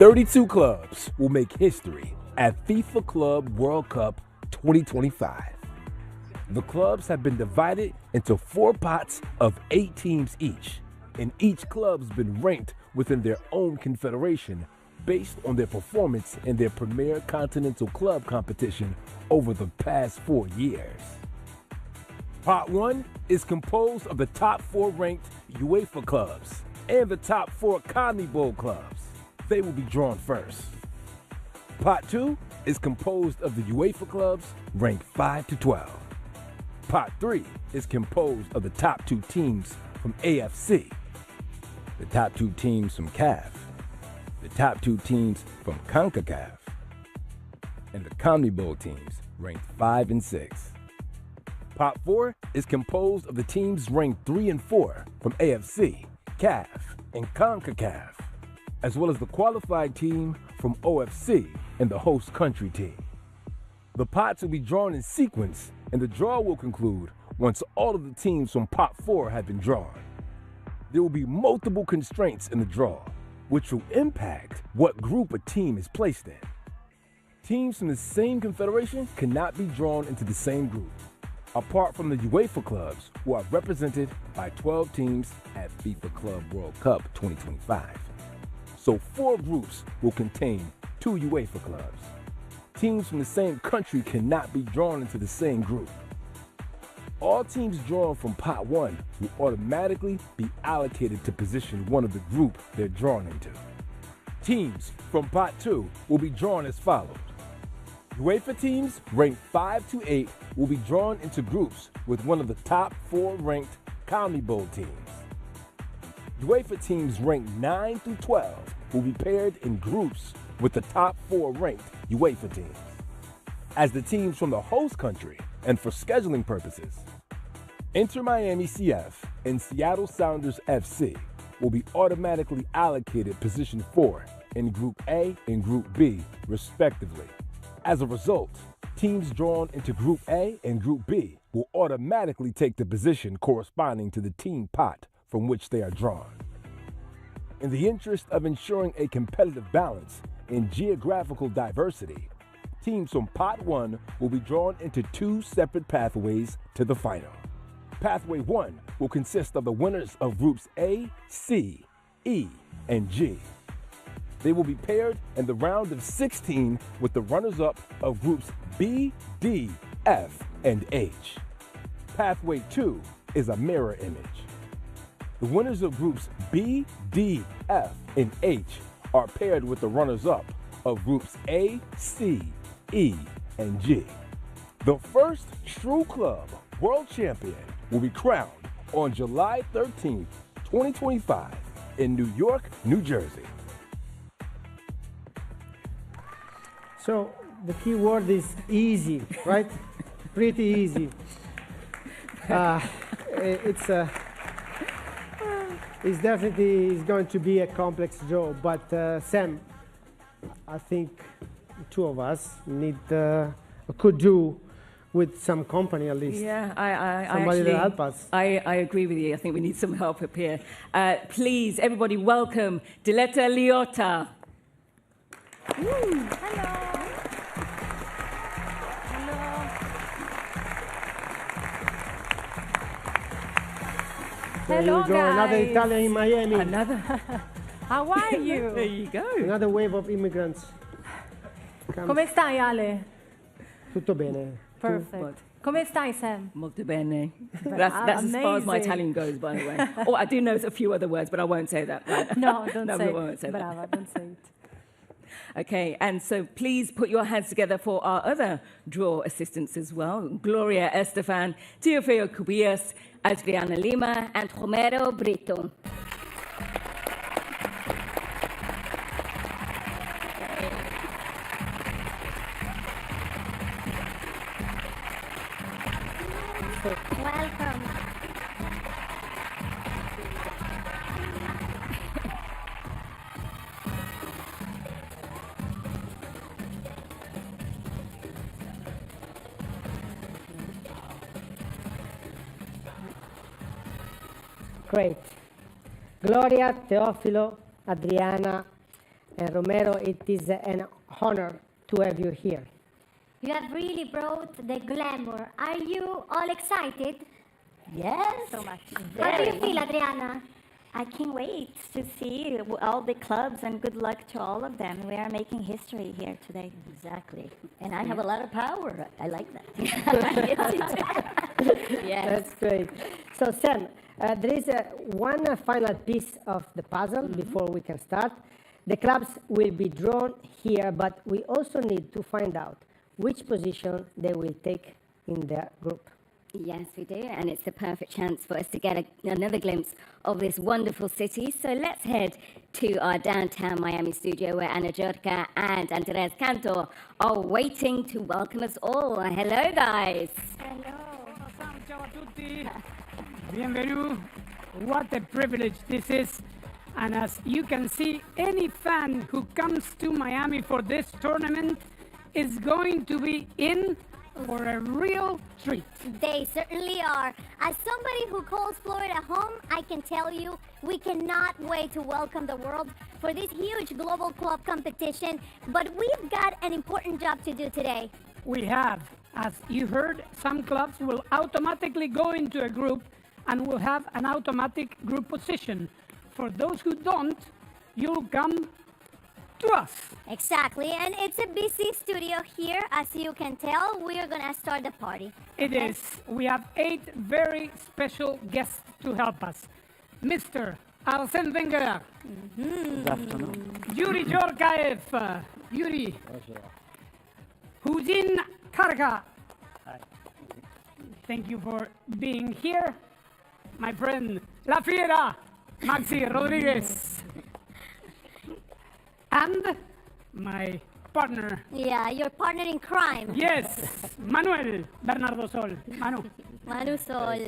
32 clubs will make history at FIFA Club World Cup 2025. The clubs have been divided into 4 pots of 8 teams each, and each club's been ranked within their own confederation based on their performance in their premier continental club competition over the past 4 years. Pot 1 is composed of the top 4 ranked UEFA clubs and the top 4 CONMEBOL clubs. They will be drawn first. Pot 2 is composed of the UEFA clubs ranked 5 to 12. Pot 3 is composed of the top 2 teams from AFC, the top 2 teams from CAF, the top 2 teams from CONCACAF, and the CONMEBOL teams ranked 5 and 6. Pot 4 is composed of the teams ranked 3 and 4 from AFC, CAF, and CONCACAF, as well as the qualified team from OFC and the host country team. The pots will be drawn in sequence, and the draw will conclude once all of the teams from Pot 4 have been drawn. There will be multiple constraints in the draw, which will impact what group a team is placed in. Teams from the same confederation cannot be drawn into the same group, apart from the UEFA clubs, who are represented by 12 teams at FIFA Club World Cup 2025. So 4 groups will contain 2 UEFA clubs. Teams from the same country cannot be drawn into the same group. All teams drawn from Pot 1 will automatically be allocated to position 1 of the group they're drawn into. Teams from Pot 2 will be drawn as follows. UEFA teams ranked 5 to 8 will be drawn into groups with 1 of the top 4 ranked CONMEBOL teams. UEFA teams ranked 9 through 12 will be paired in groups with the top 4 ranked UEFA teams. As the teams from the host country, and for scheduling purposes, Inter Miami CF and Seattle Sounders FC will be automatically allocated position 4 in Group A and Group B, respectively. As a result, teams drawn into Group A and Group B will automatically take the position corresponding to the team pot from which they are drawn. In the interest of ensuring a competitive balance and geographical diversity, teams from Pot 1 will be drawn into 2 separate pathways to the final. Pathway 1 will consist of the winners of Groups A, C, E, and G. They will be paired in the round of 16 with the runners-up of Groups B, D, F, and H. Pathway 2 is a mirror image. The winners of Groups B, D, F, and H are paired with the runners-up of Groups A, C, E, and G. The first true club world champion will be crowned on July 13th, 2025 in New York, New Jersey. So the key word is easy, right? Pretty easy. It's definitely going to be a complex job, but Sam, I think the 2 of us could do with some company at least. Yeah, Somebody actually, to help us. I agree with you. I think we need some help up here. Please, everybody, welcome Diletta Liotta. Hello. There Hello, you go, another guys. Italian in Miami. Another. How are you? There you go. Another wave of immigrants. Come stai, Ale? Tutto bene. Perfect. What? Come stai, Sam? Molto bene. That's as far as my Amazing. Italian goes, by the way. Oh, I do know a few other words, but I won't say that. Right? No, don't No, say we won't it. say that. Brava, don't say it. Okay, and so please put your hands together for our other draw assistants as well. Gloria Estefan, Teofeo Cubillas, Adriana Lima, and Romero Brito. Welcome. Great. Gloria, Teofilo, Adriana, and Romero, it is an honor to have you here. You have really brought the glamour. Are you all excited? Yes. So much. How do you feel, Adriana? I can't wait to see all the clubs, and good luck to all of them. We are making history here today. Exactly. And I have a lot of power. I like that. Yes. That's great. So, Sam, there is one final piece of the puzzle before we can start. The clubs will be drawn here, but we also need to find out which position they will take in their group. Yes, we do, and it's the perfect chance for us to get another glimpse of this wonderful city. So let's head to our downtown Miami studio where Ana Giorgia and Andres Cantor are waiting to welcome us all. Hello, guys. Ciao a tutti. Bienvenidos. What a privilege this is. And as you can see, any fan who comes to Miami for this tournament is going to be in for a real treat. They certainly are. As somebody who calls Florida home, I can tell you we cannot wait to welcome the world for this huge global club competition, but we've got an important job to do today. We have, as you heard, some clubs will automatically go into a group and will have an automatic group position. For those who don't, you'll come to us. Exactly, and it's a busy studio here. As you can tell, we are gonna start the party. It is. We have 8 very special guests to help us. Mr. Arsène Wenger. Good afternoon. Yuri Georgaev. Yuri. Huzin Karga. Thank you for being here. My friend, La Fiera, Maxi Rodriguez. And my partner. Yeah, your partner in crime. Yes, Manuel Bernardo Sol. Manu Sol.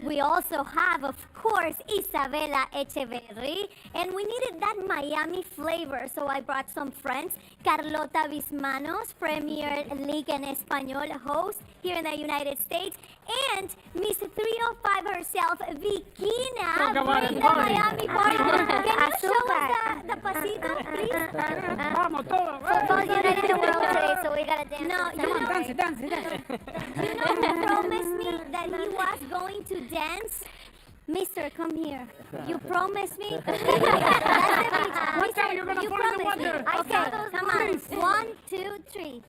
We also have, of course, Isabela Echeverri, and we needed that Miami flavor, so I brought some friends. Carlota Bismanos, Premier League en Español host here in the United States, and Miss 305 herself, Vikina, bring the Miami party. Can you show us the pasito, please? Vamos, todo. Football united the world today, so we gotta dance. No, Dance. you know who promised me that he was going to dance? Mister, come here. You promised me. That's the beat. What time you're gonna You put in the promised me. water? Okay, come on. Please. 1, 2, 3.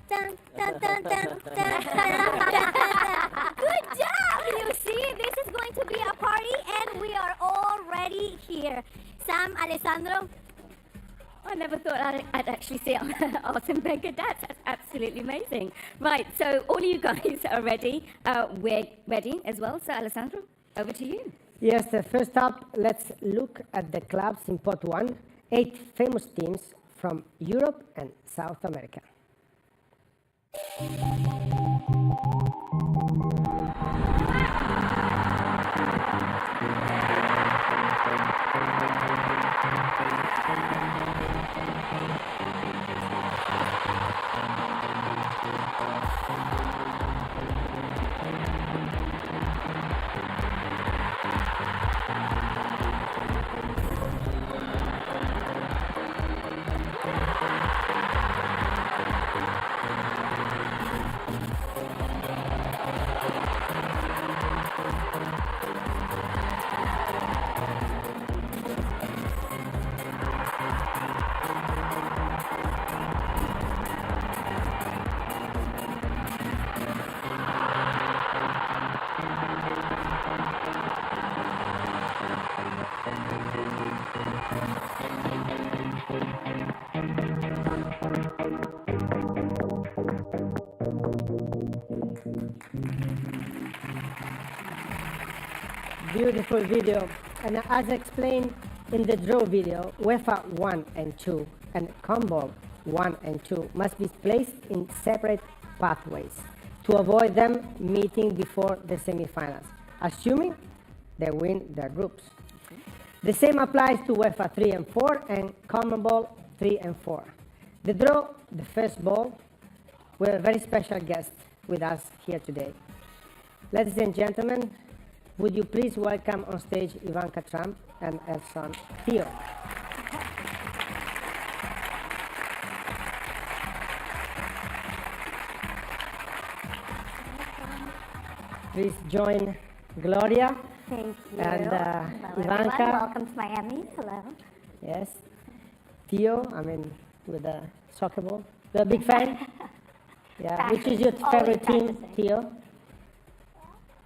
Dun, dun, dun, dun, dun, dun, dun, dun, dun. Good job! You see, this is going to be a party, and we are already here. Sam, Alessandro. I never thought I'd actually see Arsène Wenger dance. That's absolutely amazing. Right, so all of you guys are ready. We're ready as well. So, Alessandro, over to you. Yes, first up, let's look at the clubs in pot 1, 8 famous teams from Europe and South America. Beautiful video. And as explained in the draw video, UEFA 1 and 2 and CONMEBOL 1 and 2 must be placed in separate pathways to avoid them meeting before the semifinals, assuming they win their groups. The same applies to UEFA 3 and 4 and CONMEBOL 3 and 4. The draw, the first ball, we have a very special guest with us here today. Ladies and gentlemen, would you please welcome on stage Ivanka Trump and her son Theo. please join Gloria. Thank you. And Hello, Ivanka. everyone. Welcome to Miami. Hello. Yes. Theo, with the soccer ball. You're a big fan? Yeah. Which is your favorite team, Theo?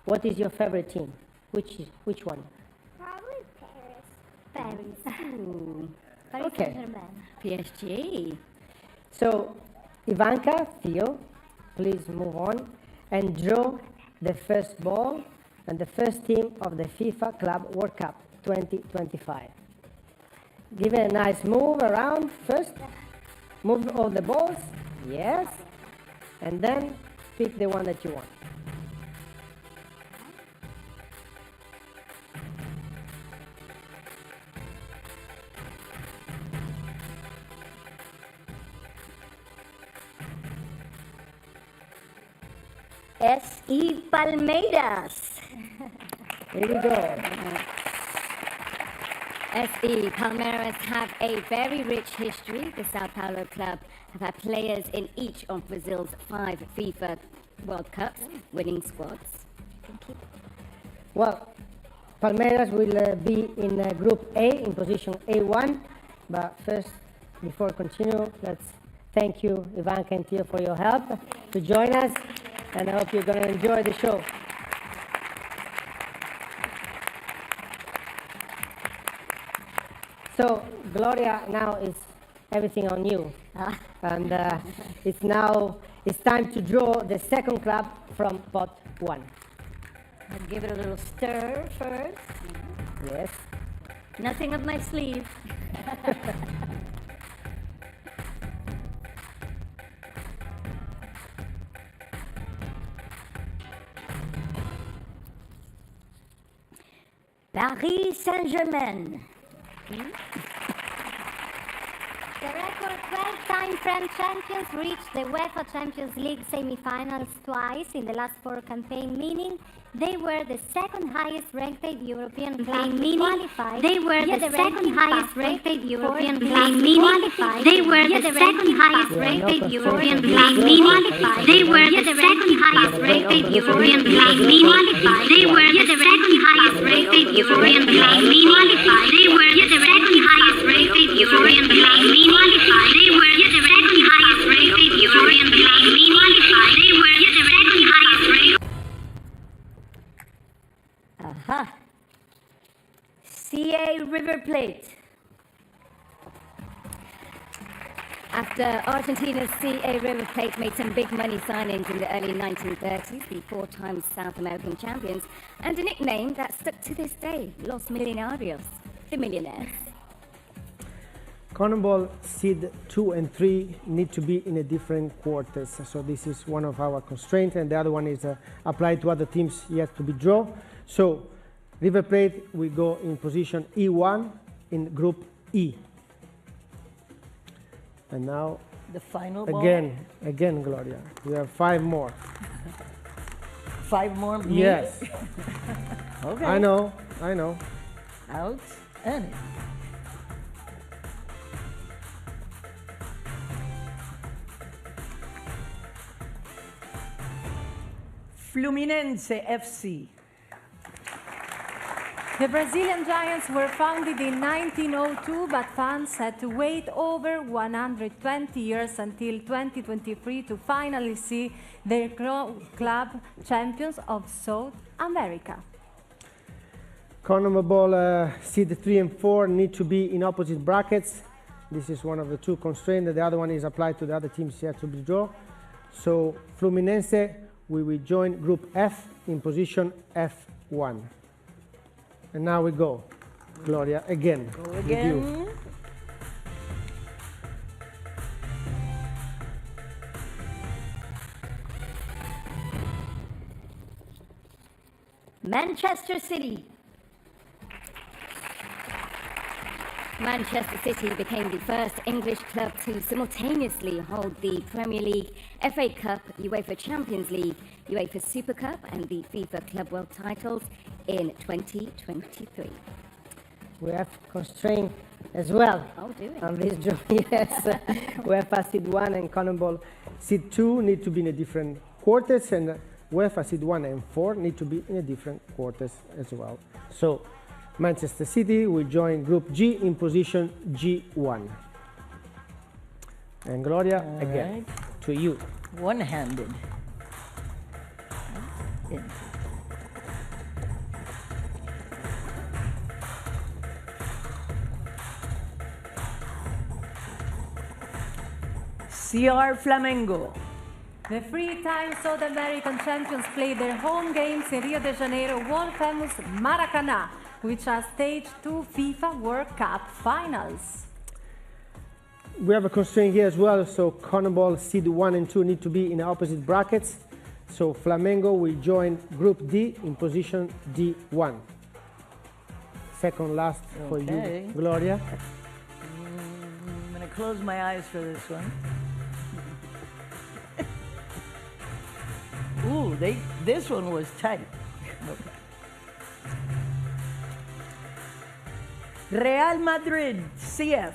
What is your favorite team? Which one? Probably Paris. Paris Okay. Saint-Germain. PSG. So, Ivanka, Theo, please move on and draw the first ball and the first team of the FIFA Club World Cup 2025. Give it a nice move around first. Move all the balls. Yes. And then pick the one that you want. S.E. Palmeiras. Here we go. SE Palmeiras have a very rich history. The Sao Paulo club have had players in each of Brazil's 5 FIFA World Cups, winning squads. Well, Palmeiras will be in Group A, in position A1. But first, before we continue, let's thank you, Ivanka and Theo, for your help to join us. And I hope you're going to enjoy the show. So, Gloria, now is everything on you. And it's time to draw the second club from pot 1. I'll give it a little stir first. Yes. Nothing up my sleeve. Paris Saint-Germain. The record 12-time French champions reached the UEFA Champions League semi-finals twice in the last 4 campaigns, meaning they were the second highest ranked European club to qualify. They were the second highest ranked European club to qualify. They were the second highest ranked European club to qualify. They were the second highest ranked European club to qualify. They were the second highest ranked European club to qualify. They were the second highest ranked European club to qualify. They were the second highest ranked European club to qualify. They were the second highest ranked. Aha. CA River Plate. After Argentina's CA River Plate made some big money signings in the early 1930s, the 4-time South American champions, and a nickname that stuck to this day, Los Millonarios, the millionaires. Cannonball seed 2 and 3 need to be in a different quarters. So this is one of our constraints, and the other one is applied to other teams yet to be drawn. So River Plate will go in position E1 in Group E. And now, The final ball. again, Gloria. We have 5 more. 5 more me? Yes. Okay. I know. Out and in. Fluminense FC. The Brazilian Giants were founded in 1902, but fans had to wait over 120 years until 2023 to finally see their club champions of South America. Cannonball seed 3 and 4 need to be in opposite brackets. This is one of the 2 constraints. The other one is applied to the other teams yet to be drawn. So Fluminense, we will join Group F in position F1. And now we go, Gloria, again. Go with again. you. Manchester City. Manchester City became the first English club to simultaneously hold the Premier League, FA Cup, UEFA Champions League, UEFA Super Cup and the FIFA Club World titles in 2023. We have constraint as well on this draw. Yes, UEFA seed 1 and Cannonball seed 2 need to be in a different quarters, and UEFA seed 1 and 4 need to be in a different quarters as well. So Manchester City will join Group G in position G1. And Gloria, again, to you. One-handed. CR Flamengo. The three-time South American champions played their home games in Rio de Janeiro, world-famous Maracana, which has staged 2 FIFA World Cup finals. We have a constraint here as well, so CONMEBOL seed 1 and 2 need to be in opposite brackets. So Flamengo will join Group D in position D1. Second last for you, Gloria. I'm going to close my eyes for this one. Ooh, this one was tight. Real Madrid, CF.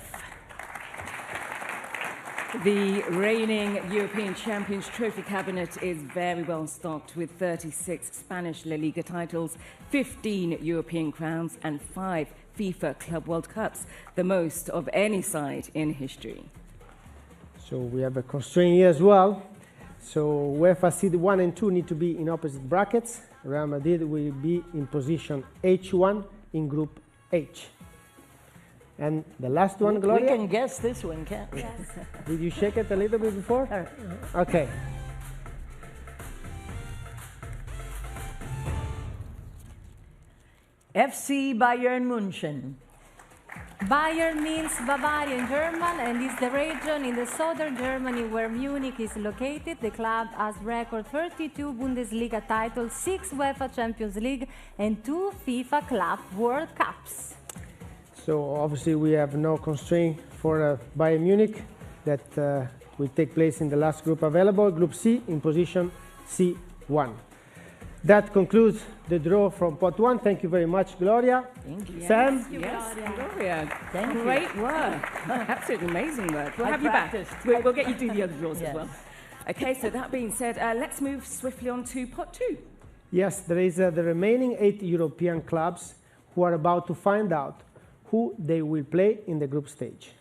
The reigning European Champions Trophy cabinet is very well stocked with 36 Spanish La Liga titles, 15 European crowns and 5 FIFA Club World Cups, the most of any side in history. So we have a constraint here as well. So UEFA seed 1 and 2 need to be in opposite brackets. Real Madrid will be in position H1 in Group H. And the last one, Gloria? We can guess this one, can't we? Yes. Did you shake it a little bit before? Okay. FC Bayern München. Bayern means Bavarian German and is the region in the southern Germany where Munich is located. The club has record 32 Bundesliga titles, 6 UEFA Champions League and 2 FIFA Club World Cups. So obviously we have no constraint for Bayern Munich that will take place in the last group available, Group C in position C1. That concludes the draw from pot 1. Thank you very much, Gloria. Thank you. Sam? Yes, Gloria. Thank you. Great work. Absolutely amazing work. We'll I have you back. practiced. We'll get you to do the other draws Yes. as well. Okay, so that being said, let's move swiftly on to pot 2. Yes, there is the remaining 8 European clubs who are about to find out who they will play in the group stage.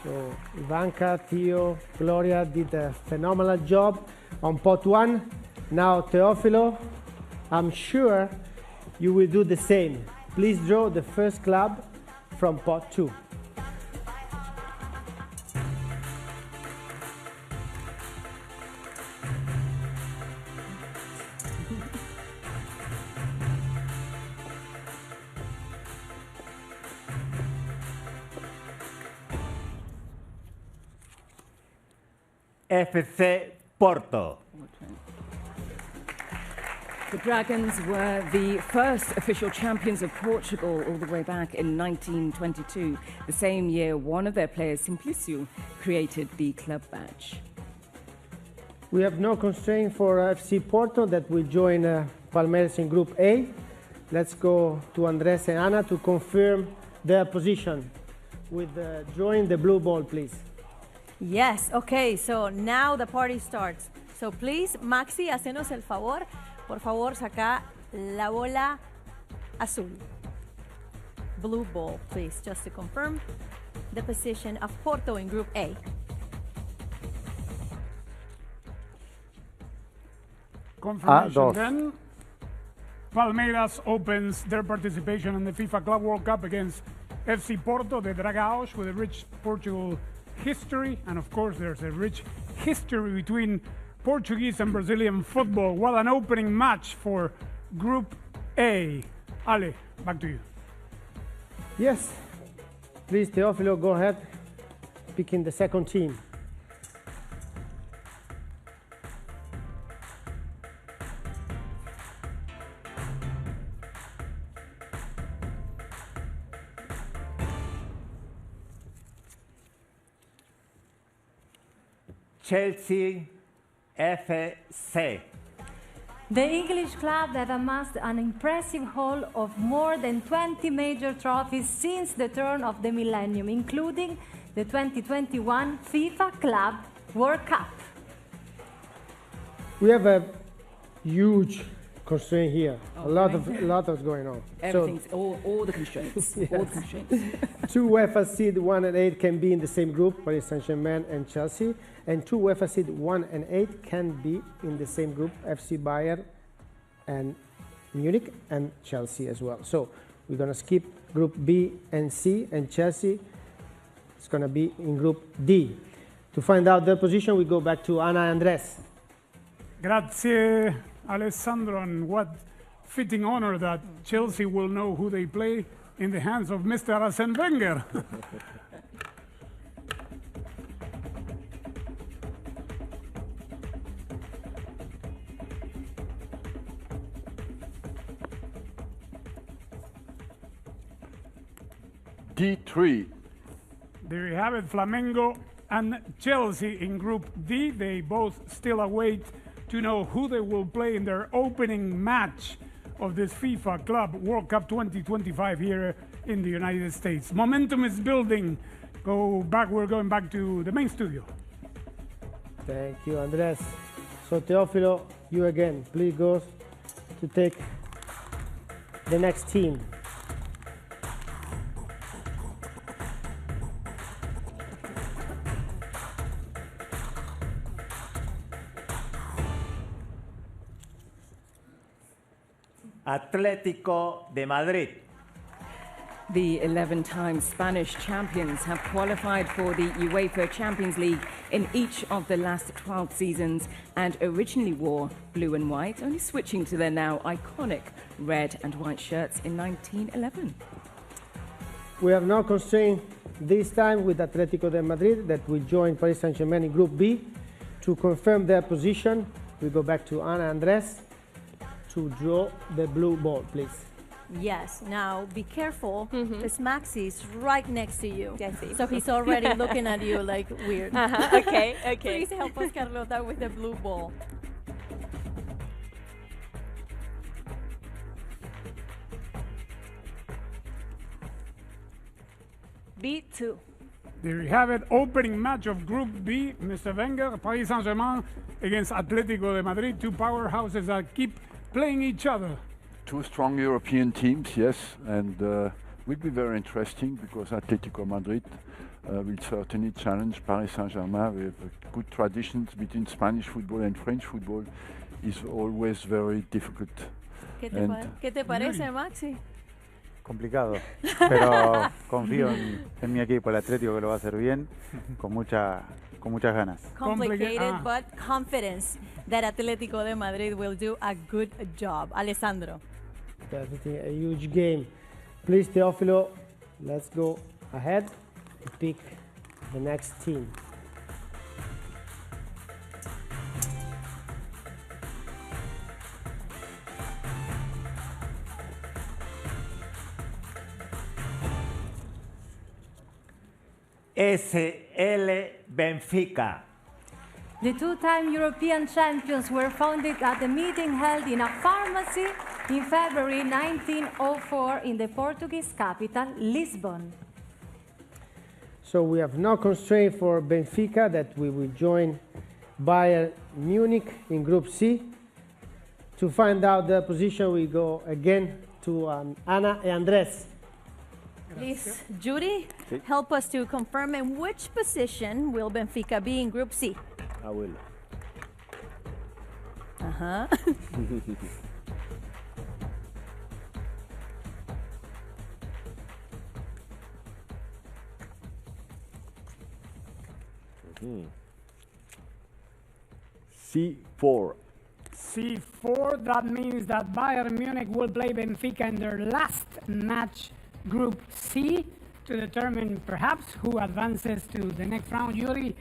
So Ivanka, Theo, Gloria did a phenomenal job on pot 1. Now Teofilo, I'm sure you will do the same. Please draw the first club from pot 2. FC Porto. The Dragons were the first official champions of Portugal all the way back in 1922. The same year, one of their players, Simplicio, created the club badge. We have no constraint for FC Porto that will join Palmeiras in Group A. Let's go to Andres and Anna to confirm their position with drawing the blue ball, please. Yes, okay, so now the party starts. So please, Maxi, hacenos el favor. Por favor, saca la bola azul. Blue ball, please, just to confirm the position of Porto in Group A. A2. Then Palmeiras opens their participation in the FIFA Club World Cup against FC Porto de Dragados with a rich Portugal history. And of course, there's a rich history between Portuguese and Brazilian football. What an opening match for Group A. Ale, back to you. Yes. Please, Teófilo, go ahead. Picking the second team. Chelsea FC. The English club that amassed an impressive haul of more than 20 major trophies since the turn of the millennium, including the 2021 FIFA Club World Cup. We have a huge constraint here. A lot of going on. Everything's all the constraints. Yes. All the constraints. 2 UEFA seed 1 and 8 can be in the same group, Paris Saint-Germain and Chelsea, and 2 UEFA seed 1 and 8 can be in the same group, FC Bayern and Munich and Chelsea as well. So we're gonna skip group B and C, and Chelsea is gonna be in group D. To find out their position, we go back to Ana and Andres. Grazie, Alessandro, and what fitting honor that Chelsea will know who they play in the hands of Mr. Arsene Wenger. D3. There you have it, Flamengo and Chelsea in Group D. They both still await to know who they will play in their opening match of this FIFA Club World Cup 2025 here in the United States. Momentum is building. We're going back to the main studio. Thank you, Andres. So Teófilo, you again. Please go to take the next team. Atlético de Madrid. The 11-time Spanish champions have qualified for the UEFA Champions League in each of the last 12 seasons and originally wore blue and white, only switching to their now iconic red and white shirts in 1911. We have no constraint this time with Atlético de Madrid that will join Paris Saint-Germain in Group B. To confirm their position, we go back to Ana Andres to draw the blue ball, please. Yes. Now, be careful, because Maxi is right next to you. Yes, so he's already looking at you like weird. Okay. Please help us, Carlota, with the blue ball. B2. There you have it, opening match of Group B. Mr. Wenger, Paris Saint-Germain against Atlético de Madrid, two powerhouses that keep playing each other. Two strong European teams, yes, and will be very interesting because Atlético Madrid will certainly challenge Paris Saint-Germain with good traditions between Spanish football and French football. Is always very difficult. ¿Qué te parece, Maxi? Complicado, pero confío en mi equipo, el Atlético, que lo va a hacer bien, con muchas ganas. Complicated, but confidence that Atlético de Madrid will do a good job. Alessandro. Definitely a huge game. Please, Teófilo, let's go ahead and pick the next team. SL Benfica. The two-time European champions were founded at a meeting held in a pharmacy in February 1904 in the Portuguese capital, Lisbon. So we have no constraint for Benfica that we will join Bayern Munich in Group C. To find out the position, we go again to Ana and Andres. Please, Judy, help us to confirm in which position will Benfica be in Group C? I will. Ajá. C4. C4, that means that Bayern Munich will play Benfica in their last match, Group C, to determine perhaps who advances to the next round. Yuri,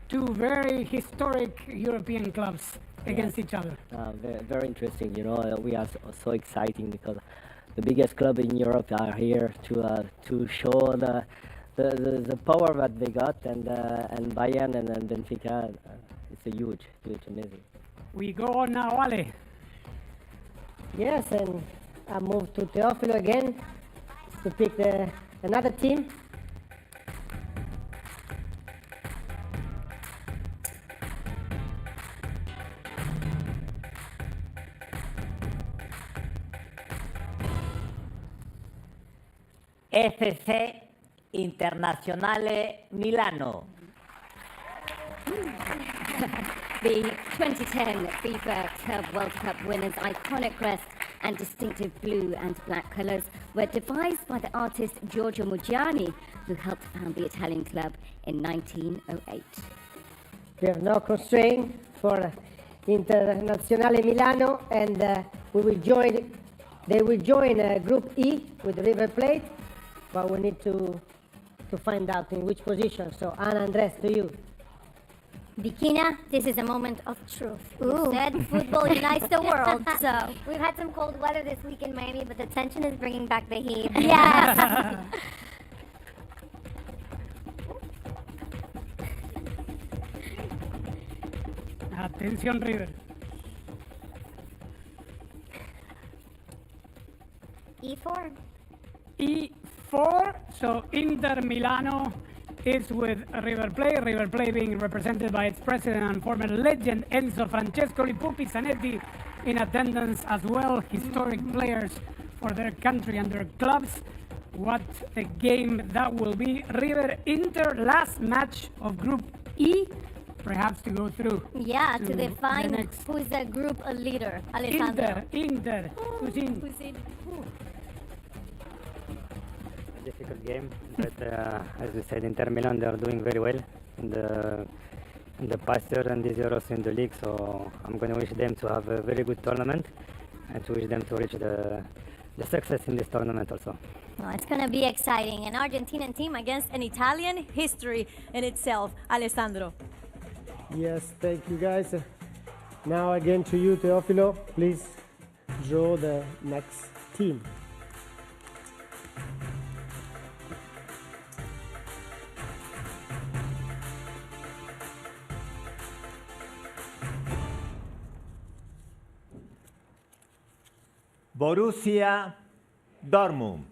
two very historic European clubs against each other. Very interesting, you know, we are so exciting because the biggest club in Europe are here to show the power that they got, and Bayern and Benfica, it's a huge, amazing. We go on now, Ale. Yes, and I move to Teófilo again to pick another team. FC Internazionale Milano. The 2010 FIFA Club World Cup winners' iconic crest and distinctive blue and black colours were devised by the artist Giorgio Muggiani, who helped found the Italian club in 1908. We have no constraint for Internazionale Milano, and they will join Group E with River Plate, but we need to find out in which position. So, Ana, Andres, to you. Bikina, this is a moment of truth. You said football unites the world, so. We've had some cold weather this week in Miami, but the tension is bringing back the heat. Yes. Atención, River. E4. E4, so Inter Milano is with River Plate being represented by its president and former legend Enzo Francescoli, Pupi Zanetti in attendance as well, historic players for their country and their clubs. What a game that will be. River Inter, last match of Group E, perhaps to go through. Yeah, to define who's the group leader. Alessandro. Inter. Who's in? Difficult game, but as you said, Inter Milan, they are doing very well in the past year and this year also in the league. So I'm going to wish them to have a very good tournament and to wish them to reach the success in this tournament also. Oh, it's going to be exciting. An Argentinian team against an Italian history in itself. Alessandro. Yes, thank you guys. Now again to you, Teófilo. Please draw the next team. Borussia Dortmund.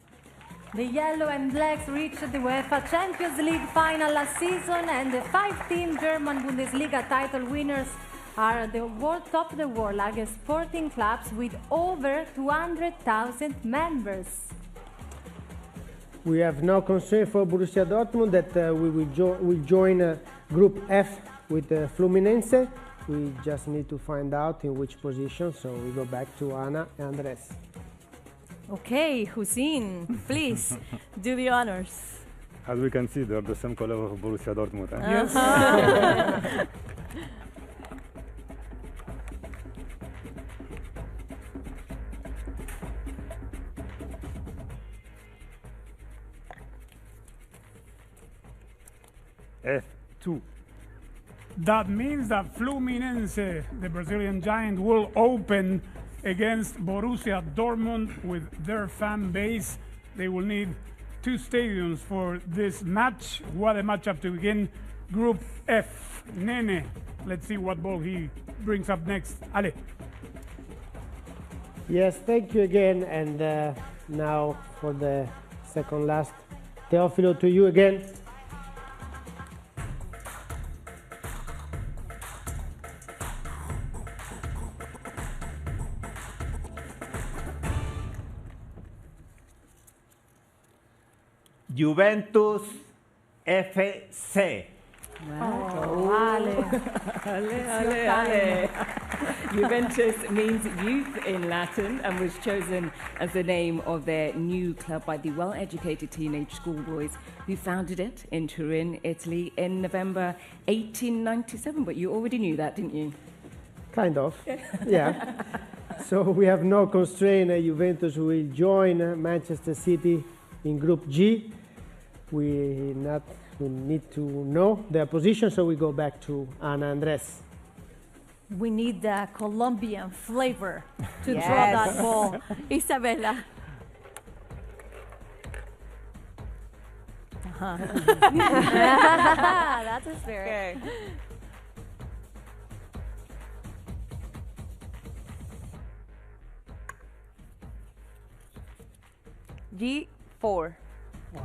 The Yellow and Blacks reached the UEFA Champions League final last season, and the five-team German Bundesliga title winners are the top of the world largest sporting clubs with over 200,000 members. We have no concern for Borussia Dortmund that we will join Group F with Fluminense. We just need to find out in which position, so we go back to Ana and Andres. Okay, Hussein, please do the honors. As we can see, they're the same color of Borussia Dortmund. Yes. F2. That means that Fluminense, the Brazilian giant, will open against Borussia Dortmund with their fan base. They will need two stadiums for this match. What a matchup to begin. Group F. Nene, let's see what ball he brings up next. Ale. Yes, thank you again. And now for the second last, Teófilo, to you again. Juventus FC. Wow. Ale. Ale. Juventus means youth in Latin and was chosen as the name of their new club by the well-educated teenage schoolboys who founded it in Turin, Italy in November 1897. But you already knew that, didn't you? Kind of, yeah. So we have no constraint. Juventus will join Manchester City in Group G. We need to know their position, so we go back to Ana Andres. We need the Colombian flavor to Yes. draw that ball. Isabella. That's a spirit. Okay. G4. Wow.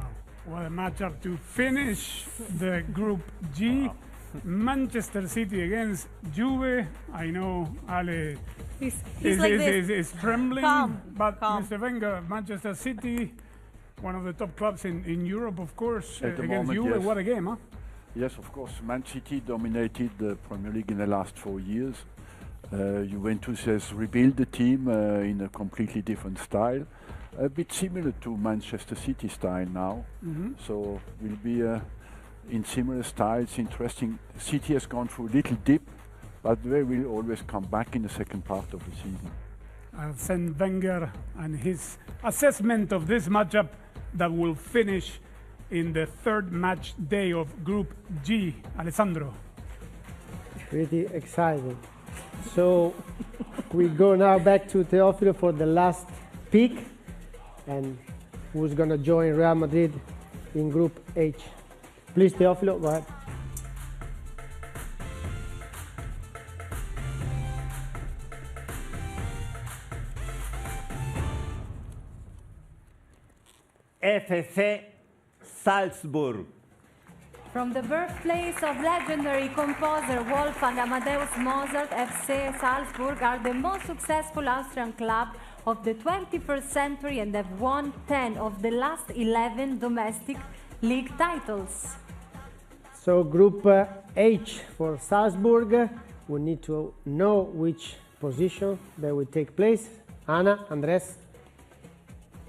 What a matchup to finish the Group G. Manchester City against Juve. I know Ale He's is, like is, this. is trembling, Calm, but calm. Mr. Wenger, Manchester City, one of the top clubs in Europe, of course, At the against moment, Juve. yes. What a game, huh? Yes, of course. Man City dominated the Premier League in the last 4 years. Juventus has rebuilt the team in a completely different style, a bit similar to Manchester City style now. So will be in similar styles. Interesting. City has gone through a little dip, but they will always come back in the second part of the season. Arsene Wenger and his assessment of this matchup that will finish in the third match day of Group G. Alessandro. Pretty exciting. So we go now back to Teófilo for the last pick, and who's going to join Real Madrid in Group H. Please, Teófilo, go ahead. FC Salzburg. From the birthplace of legendary composer Wolfgang Amadeus Mozart, FC Salzburg are the most successful Austrian club of the 21st century and have won 10 of the last 11 domestic league titles. So Group H for Salzburg, we need to know which position they will take place. Ana, Andres.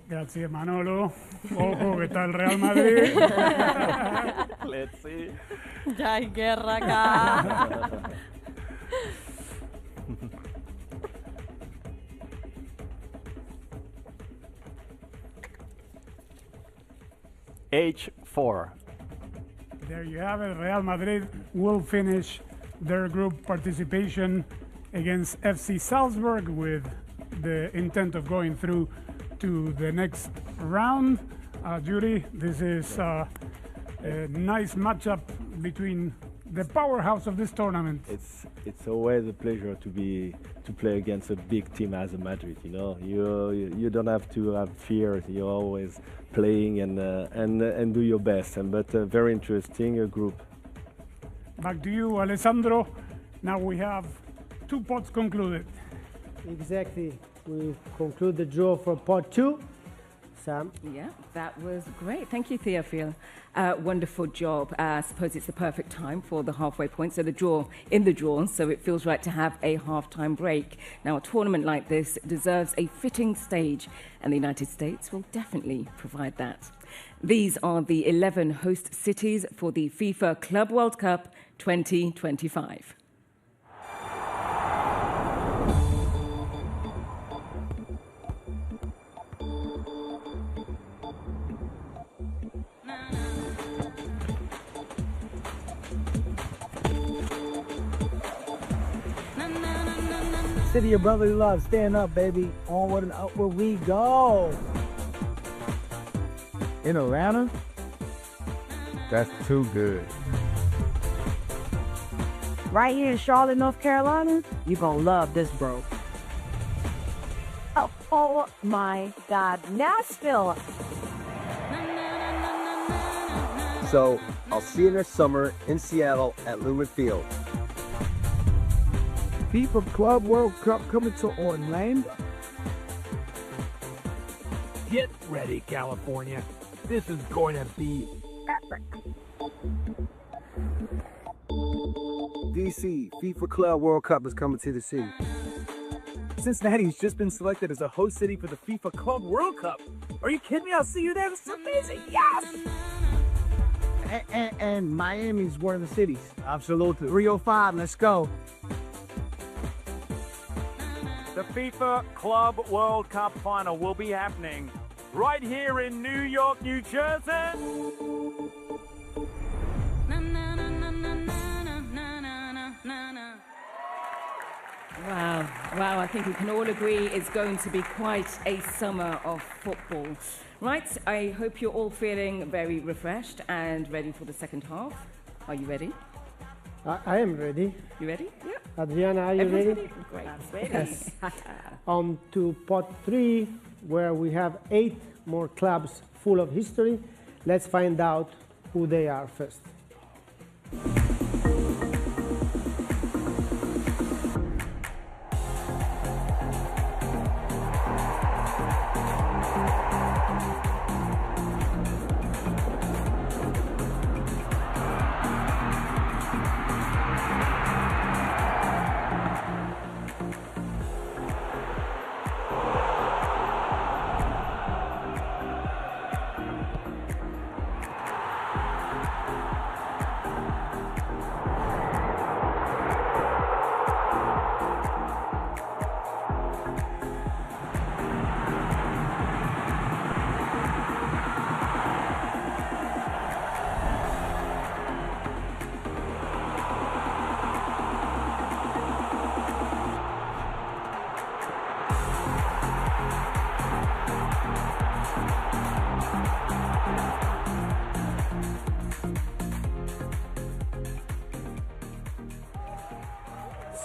Grazie Manolo. Ojo, que está el Real Madrid. Let's see. Ya hay guerra acá. H4. There you have it. Real Madrid will finish their group participation against FC Salzburg with the intent of going through to the next round. Judy, this is a nice matchup between the powerhouse of this tournament. It's always a pleasure to play against a big team as a Madrid. You know, you don't have to have fear. You're always playing and do your best. But very interesting group. Back to you, Alessandro. Now we have 2 pots concluded. Exactly. We conclude the draw for pot 2. Sam? Yeah, that was great. Thank you, Theophile. Wonderful job. I suppose it's the perfect time for the halfway point. So the draw, so it feels right to have a half-time break. Now, a tournament like this deserves a fitting stage, and the United States will definitely provide that. These are the 11 host cities for the FIFA Club World Cup 2025. City of brotherly love, stand up, baby. Onward and upward we go. In Atlanta? That's too good. Right here in Charlotte, North Carolina, you're gonna love this, bro. Oh my God, Nashville. So, I'll see you next summer in Seattle at Lumen Field. FIFA Club World Cup coming to Orlando. Get ready, California. This is going to be epic. DC, FIFA Club World Cup is coming to the city. Cincinnati's just been selected as a host city for the FIFA Club World Cup. Are you kidding me? I'll see you there. This is amazing. Yes! And Miami's one of the cities. Absolutely. Rio 5, let's go. The FIFA Club World Cup final will be happening right here in New York, New Jersey. Wow, wow, I think we can all agree it's going to be quite a summer of football. Right, I hope you're all feeling very refreshed and ready for the second half. Are you ready? I am ready. You ready? Yeah. Adriana, are you Everyone's ready? Great. Ready. Yes. On to pot 3, where we have 8 more clubs full of history. Let's find out who they are first.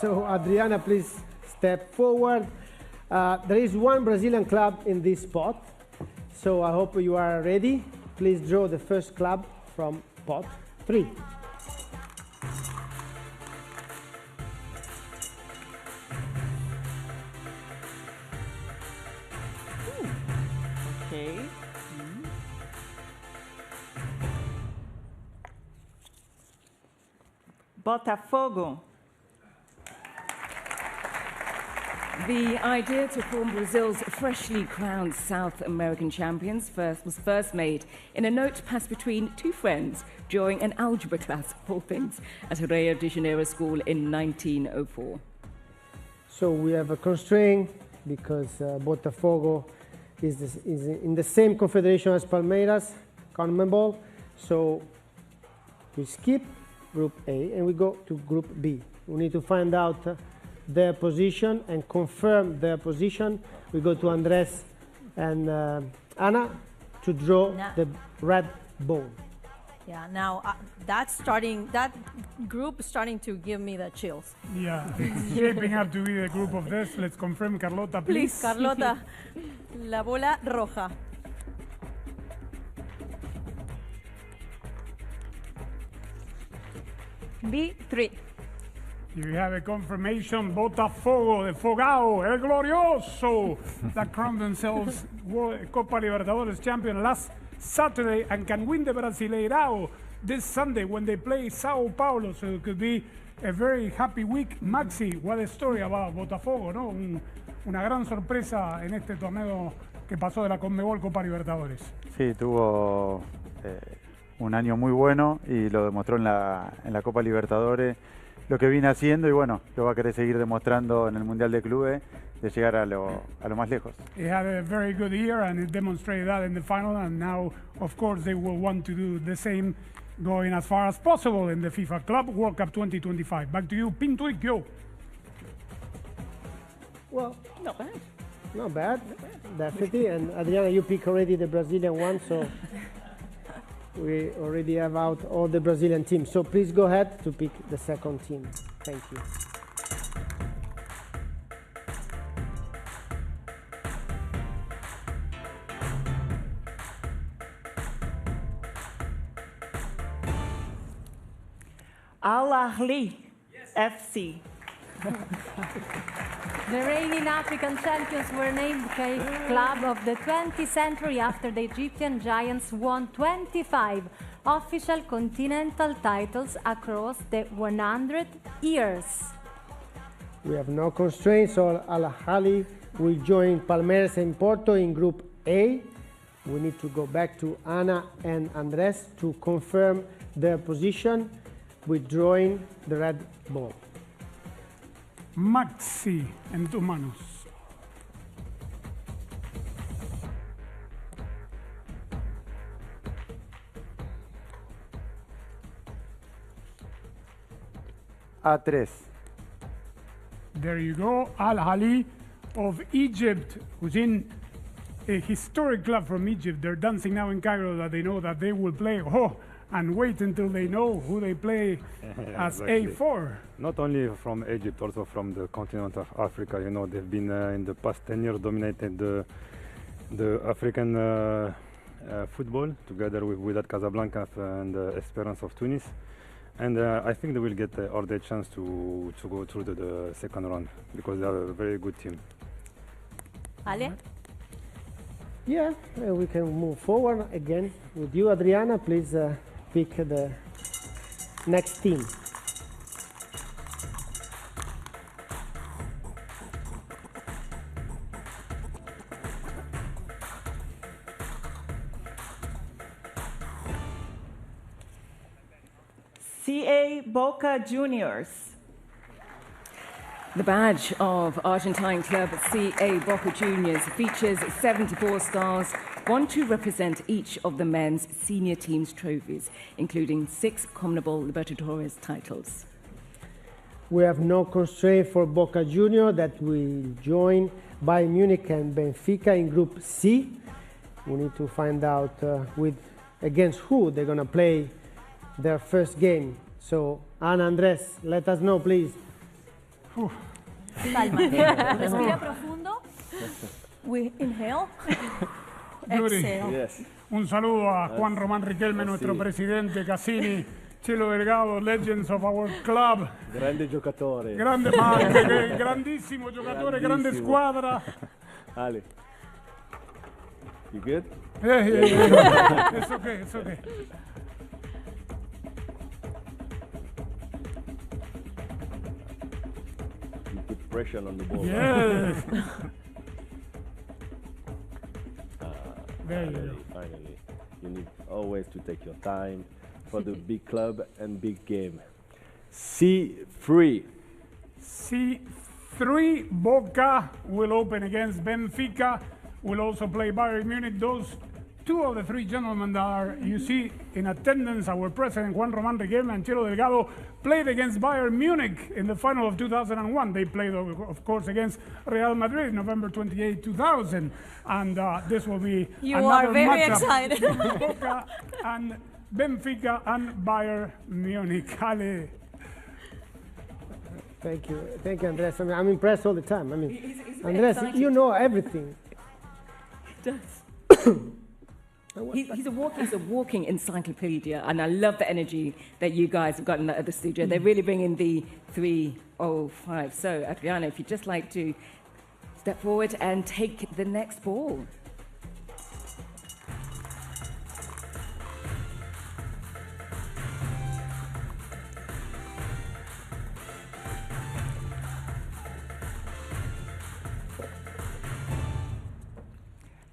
So Adriana, please step forward. There is one Brazilian club in this pot, so I hope you are ready. Please draw the first club from pot 3. Okay. Botafogo. The idea to form Brazil's freshly crowned South American champions was first made in a note passed between 2 friends during an algebra class, of all things, at Rio de Janeiro school in 1904. So we have a constraint because Botafogo is in the same confederation as Palmeiras, CONMEBOL. So we skip Group A and we go to Group B. We need to find out their position and confirm their position. We go to Andres and Anna to draw the red ball. Yeah, now that group is starting to give me the chills. Yeah, it's shaping up to be the group of death. Let's confirm, Carlota, please. Carlota, la bola roja. B3. You have a confirmation, Botafogo de Fogao, El Glorioso, that crowned themselves Copa Libertadores champion last Saturday and can win the Brasileirao this Sunday when they play Sao Paulo. So it could be a very happy week. Maxi, what a story about Botafogo, ¿no? Una gran sorpresa en este torneo que pasó de la CONMEBOL Copa Libertadores. Sí, tuvo un año muy bueno y lo demostró en la Copa Libertadores. Lo que viene haciendo y bueno, lo va a querer seguir demostrando en el Mundial de Clubes, de llegar a lo más lejos. He had a very good year and it demonstrated that in the final, and now of course they will want to do the same, going as far as possible in the FIFA Club World Cup 2025. Back to you, Pintuicchio. Well, not bad. Not bad, definitely. And Adriana, you pick already the Brazilian one, so we already have out all the Brazilian teams. So please go ahead to pick the second team. Thank you. Al Ahly FC. The reigning African champions were named Club of the 20th century after the Egyptian giants won 25 official continental titles across the 100 years. We have no constraints, so Al-Ahly will join Palmeiras and Porto in Group A. We need to go back to Ana and Andres to confirm their position, withdrawing the red ball. Maxi, en tus manos. A3. There you go, Al-Ahly of Egypt, who's in a historic club from Egypt. They're dancing now in Cairo that they know that they will play. Oh, and wait until they know who they play as Exactly. A4. Not only from Egypt, also from the continent of Africa. You know, they've been in the past 10 years dominated the African football together with Wydad Casablanca and Esperance of Tunis. And I think they will get all the chance to go through the second round because they are a very good team. Ale? Yeah, we can move forward again with you, Adriana. Please pick the next team. CA Boca Juniors. The badge of Argentine club CA Boca Juniors features 74 stars, one to represent each of the men's senior team's trophies, including 6 CONMEBOL Libertadores titles. We have no constraint for Boca Junior that will join Bayern Munich and Benfica in Group C. We need to find out against who they're going to play their first game. So, Ana, Andres, let us know, please. Calma. Respira profundo. We inhale. Yuri, Exhale. un saludo a Juan Román Riquelme, nuestro presidente, Cassini, Chelo Delgado, legends of our club. Grande giocatore. Grande grandissimo giocatore, grande squadra. Ale. You good? Yeah. It's okay, it's okay. You put pressure on the ball. Yes. Finally. You need always to take your time for the big club and big game. C3. C3, Boca will open against Benfica. Will also play Bayern Munich. Those 2 of the 3 gentlemen that are, you see, in attendance, our president Juan Román Riquelme and Chelo Delgado, played against Bayern Munich in the final of 2001. They played, of course, against Real Madrid, November 28, 2000. And this will be another very matchup excited. between Boca and Benfica and Bayern Munich. Ale. Thank you, Andres. I mean, I'm impressed all the time. I mean, He's Andres, excited. you know everything. He does. He's a walking encyclopedia, and I love the energy that you guys have got in the studio. They really bring in the 305. So, Adriana, if you'd just like to step forward and take the next ball.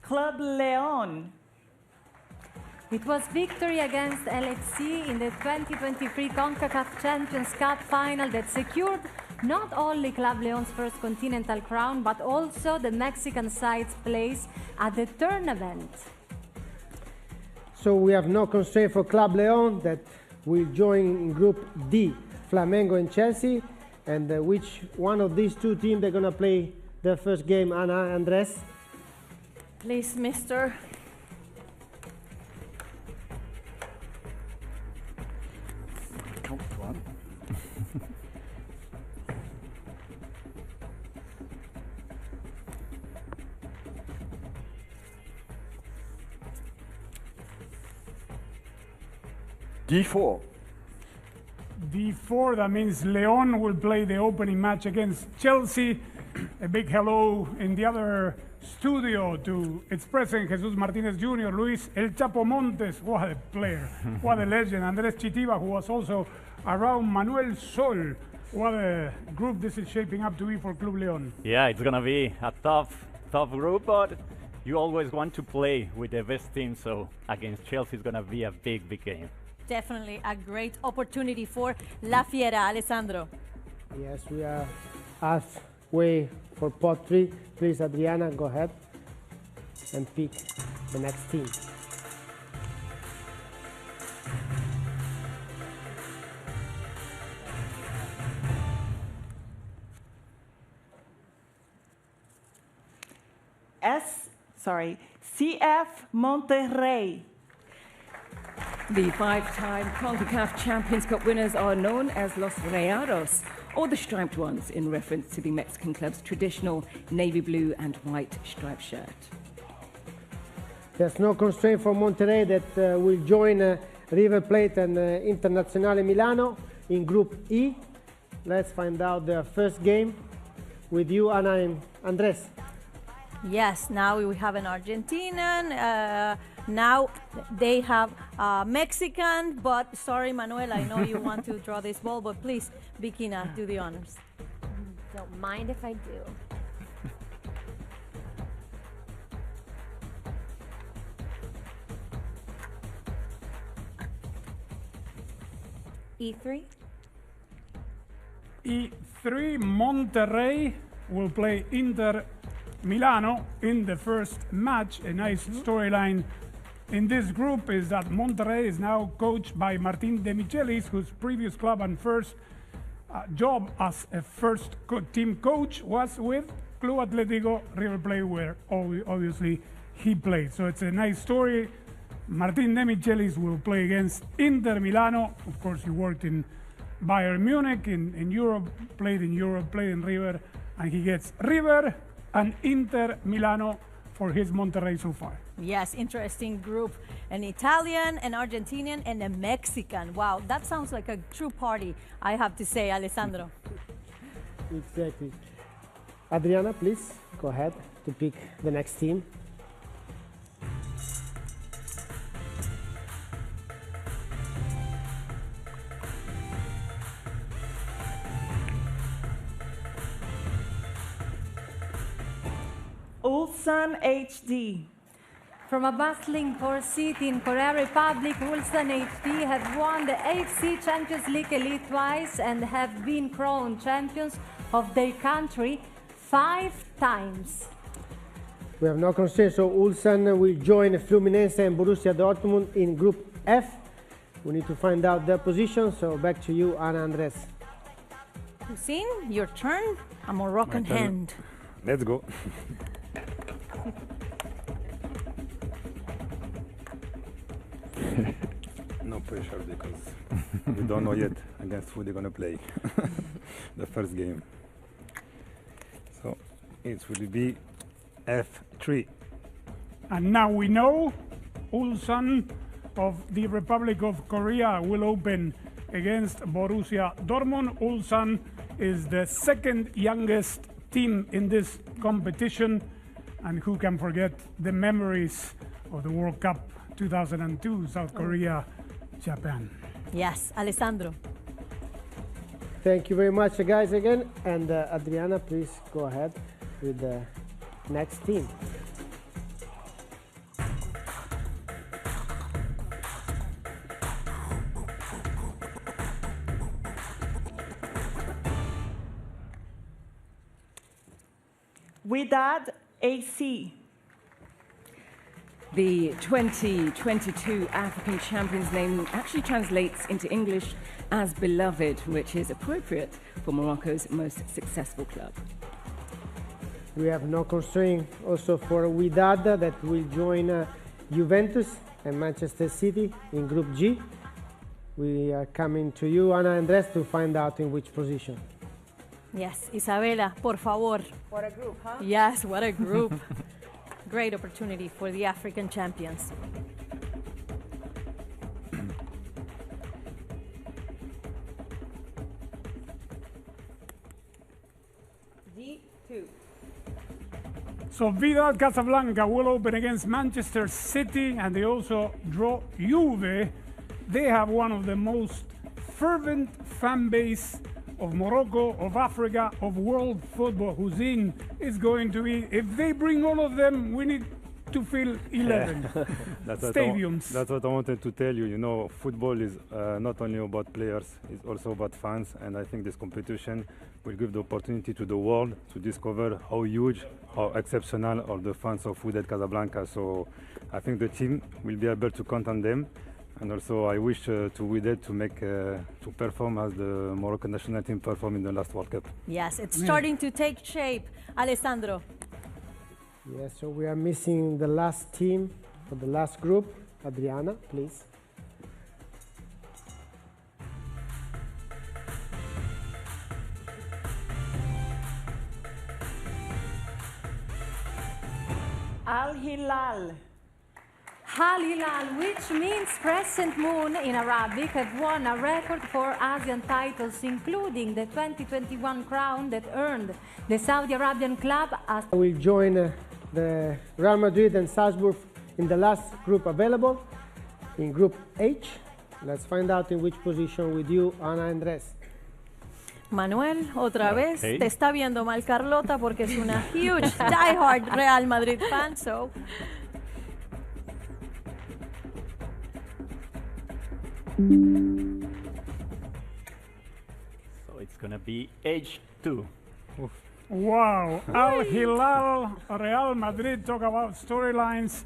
Club León. It was victory against LFC in the 2023 CONCACAF Champions Cup final that secured not only Club León's first continental crown, but also the Mexican side's place at the tournament. So we have no constraint for Club León that will join in Group D, Flamengo and Chelsea. And which one of these 2 teams they're going to play their first game, Ana, Andres? Please, mister. Count 1. D4. D4, that means León will play the opening match against Chelsea. A big hello in the other studio to its president, Jesus Martinez Jr., Luis El Chapo Montes, what a player, what a legend, Andrés Chitiba, who was also around, Manuel Sol. What a group this is shaping up to be for Club León. Yeah, it's going to be a tough group, but you always want to play with the best team, so against Chelsea is going to be a big game. Definitely a great opportunity for La Fiera. Alessandro. Yes, we are halfway for pot 3. Please, Adriana, go ahead and pick the next team. CF Monterrey. The 5-time CONCACAF Champions Cup winners are known as Los Rayados, or the Striped Ones, in reference to the Mexican club's traditional navy blue and white striped shirt. There's no constraint for Monterrey that will join River Plate and Internazionale Milano in Group E. Let's find out their first game with you, Ana and Andres. Yes, now we have an Argentinian. Now they have Mexican, but sorry, Manuel, I know you want to draw this ball, but please, Bikina, do the honors. Don't mind if I do. E3. E3, Monterrey will play Inter Milano in the first match. A nice storyline in this group is that Monterrey is now coached by Martin De Michelis, whose previous club and first job as a first team coach was with Club Atlético River Plate, where obviously he played. So it's a nice story. Martin De Michelis will play against Inter Milano. Of course, he worked in Bayern Munich in Europe, played in River, and he gets River and Inter Milano for his Monterrey so far. Yes, interesting group. An Italian, an Argentinian, and a Mexican. Wow, that sounds like a true party, I have to say, Alessandro. Exactly. Adriana, please go ahead to pick the next team. Ulsan HD. From a bustling port city in Korea Republic, Ulsan HD have won the AFC Champions League Elite twice and have been crowned champions of their country 5 times. We have no constraint, so Ulsan will join Fluminense and Borussia Dortmund in Group F. We need to find out their position, so back to you, Ana Andres. Hussein, your turn. A Moroccan hand. Let's go. No pressure because we don't know yet against who they're going to play the first game. So it will be F3. And now we know Ulsan of the Republic of Korea will open against Borussia Dortmund. Ulsan is the second youngest team in this competition, and who can forget the memories of the World Cup 2002, South Korea, Japan. Yes, Alessandro. Thank you very much, guys, again. And Adriana, please go ahead with the next team. Wydad AC. The 2022 African Champions name actually translates into English as beloved, which is appropriate for Morocco's most successful club. We have no constraint also for Wydad that will join Juventus and Manchester City in Group G. We are coming to you, Ana Andres, to find out in which position. Yes, Isabela, por favor. What a group, huh? Yes, what a group. Great opportunity for the African champions. So Vidal Casablanca will open against Manchester City, and they also draw Juve. They have one of the most fervent fan base of Morocco, of Africa, of world football. Hussein is going to be, if they bring all of them, we need to fill 11 stadiums. That's what I wanted to tell you. You know, football is not only about players, it's also about fans. And I think this competition will give the opportunity to the world to discover how huge, how exceptional are the fans of Wydad Casablanca. So I think the team will be able to count on them. And also I wish to Wydad to make, to perform as the Moroccan national team performed in the last World Cup. Yes, it's starting to take shape. Alessandro. Yes, so we are missing the last team for the last group. Adriana, please. Al Hilal. Al Hilal, which means crescent moon in Arabic, have won a record for Asian titles, including the 2021 crown that earned the Saudi Arabian club as... We'll join the Real Madrid and Salzburg in the last group available, in Group H. Let's find out in which position with you, Ana Andrés. Manuel, otra vez, te está viendo mal Carlota porque es una huge, diehard Real Madrid fan, so... So it's going to be H2. Oof. Wow, Al Hilal, Real Madrid, talk about storylines.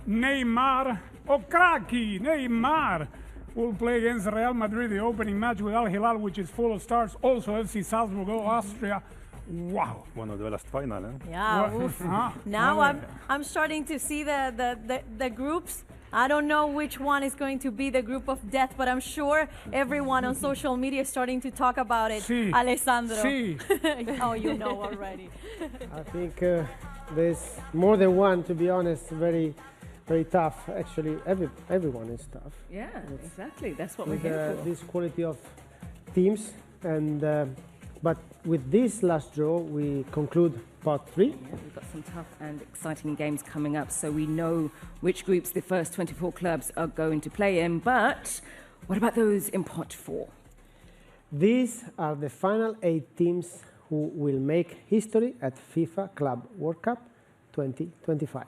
Neymar, Okraki, Neymar will play against Real Madrid, the opening match with Al Hilal, which is full of stars. Also FC Salzburg, Austria. Wow. One of the last final, eh? Yeah, oof. Now I'm starting to see the groups. I don't know which one is going to be the group of death, but I'm sure everyone on social media is starting to talk about it. Sí. Alessandro. Sí. Oh, you know already. I think there's more than one, to be honest, very, very tough. Actually, everyone is tough. Yeah, exactly. That's what with, we're here for. This quality of teams. And but with this last draw, we conclude part 3. Yeah, we've got some tough and exciting games coming up, so we know which groups the first 24 clubs are going to play in. But what about those in part 4? These are the final 8 teams who will make history at FIFA Club World Cup 2025.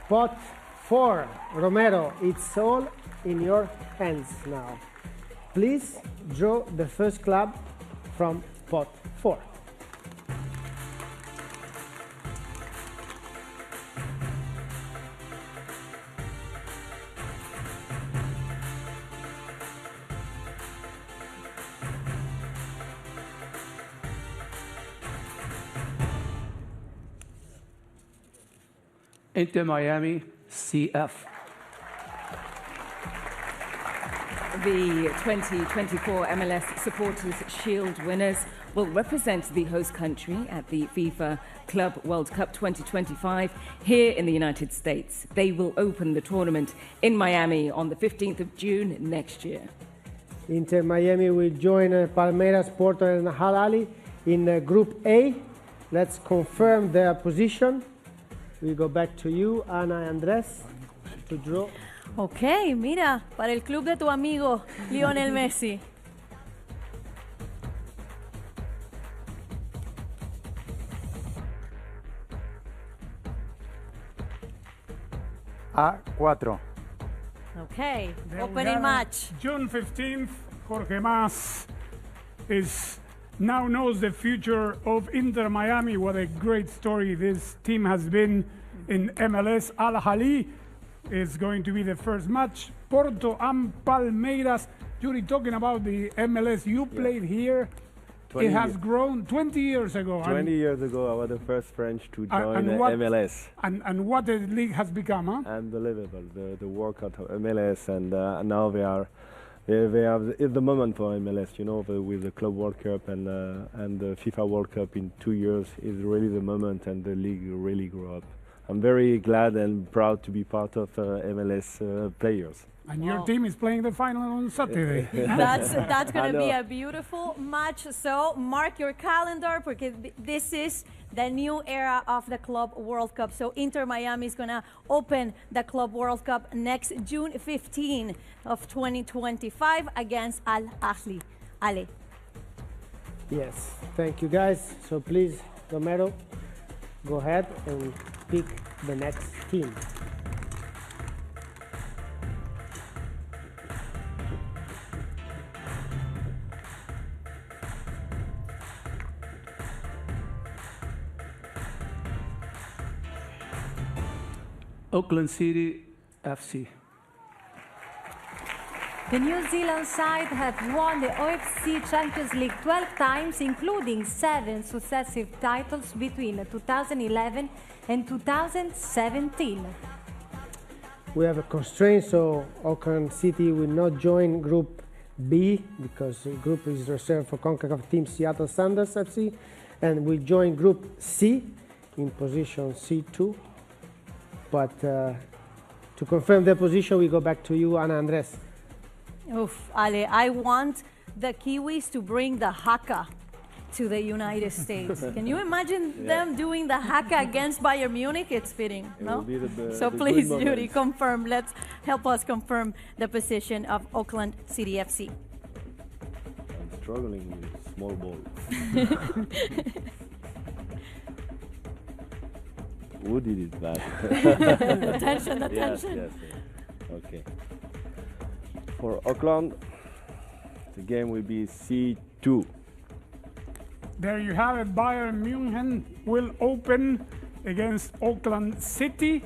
Pot 4, Romero, it's all in your hands now. Please draw the first club from pot 4. Inter Miami, CF. The 2024 MLS Supporters Shield winners will represent the host country at the FIFA Club World Cup 2025 here in the United States. They will open the tournament in Miami on the 15th of June next year. Inter Miami will join Palmeiras, Porto and Al Ahly in Group A. Let's confirm their position. We go back to you, Ana and Andrés, to draw. Ok, mira, para el club de tu amigo Lionel Messi. A4. Okay, Then we opening have match. June 15th, Jorge Mas now knows the future of Inter Miami. What a great story this team has been in MLS. Al Ahly is going to be the first match. Porto and Palmeiras. Yuri, talking about the MLS, you played here. It has grown 20 years ago. 20 years ago, I was the first French to join MLS. And what the league has become, huh? Unbelievable, the workout of MLS, and now they have it's the moment for MLS, you know, with the Club World Cup and the FIFA World Cup in 2 years is really the moment, and the league really grew up. I'm very glad and proud to be part of MLS players. And your team is playing the final on Saturday. That's going to be a beautiful match. So mark your calendar, because this is the new era of the Club World Cup. So Inter Miami is going to open the Club World Cup next June 15 of 2025 against Al Ahly. Ale. Yes, thank you guys. So please, Romero, go ahead and pick the next team. Auckland City FC. The New Zealand side have won the OFC Champions League 12 times, including 7 successive titles between 2011 and 2017. We have a constraint, so Auckland City will not join Group B because the group is reserved for CONCACAF team Seattle Sounders FC, and will join Group C in position C2. But to confirm their position, we go back to you, Ana Andres. Oof, Ale, I want the Kiwis to bring the haka to the United States. Can you imagine them doing the haka against Bayern Munich? It's fitting, no? So please, Judy, confirm. Let's help us confirm the position of Auckland City FC. I'm struggling with small ball. Who did it bad? Attention. Yes. Okay. For Auckland, the game will be C2. There you have it. Bayern Munich will open against Auckland City.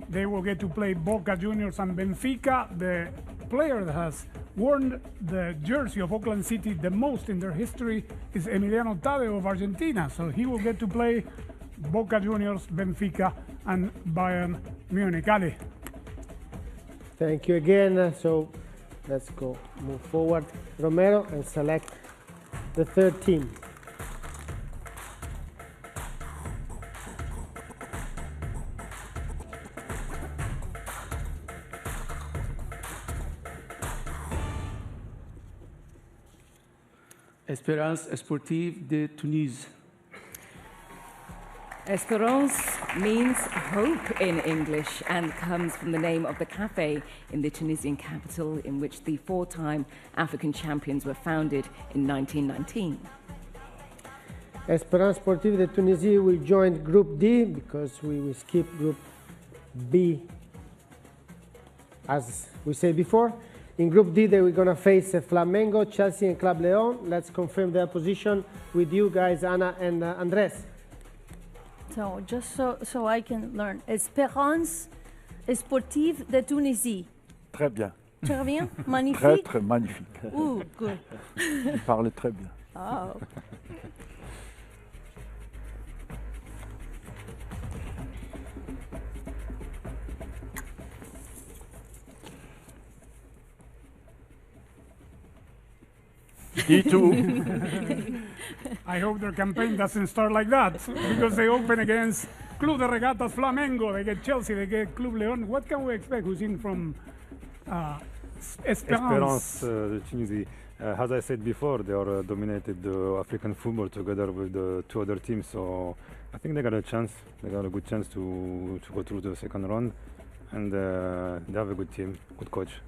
They will get to play Boca Juniors and Benfica. The player that has worn the jersey of Auckland City the most in their history is Emiliano Tadeo of Argentina. So he will get to play Boca Juniors, Benfica, and Bayern Munich. Ali. Thank you again. So let's move forward, Romero, and select the third team. Espérance Sportive de Tunis. Espérance means hope in English and comes from the name of the cafe in the Tunisian capital in which the 4-time African champions were founded in 1919. Espérance Sportive de Tunisie will join Group D because we will skip Group B, as we said before. In Group D, they were going to face Flamengo, Chelsea, and Club Leon. Let's confirm their position with you guys, Ana and Andres. So, just so I can learn. Espérance Sportive de Tunisie. Très bien. Très bien? Magnifique? Très magnifique. Ooh, good. Il parlait très bien. Oh. D2. I hope their campaign doesn't start like that because they open against Club de Regatas Flamengo, they get Chelsea, they get Club Leon. What can we expect? Who's in from Espérance? De Tunisie. As I said before, they are dominated the African football together with the 2 other teams. So I think they got a chance. They got a good chance to go through the second round, and they have a good team, good coach.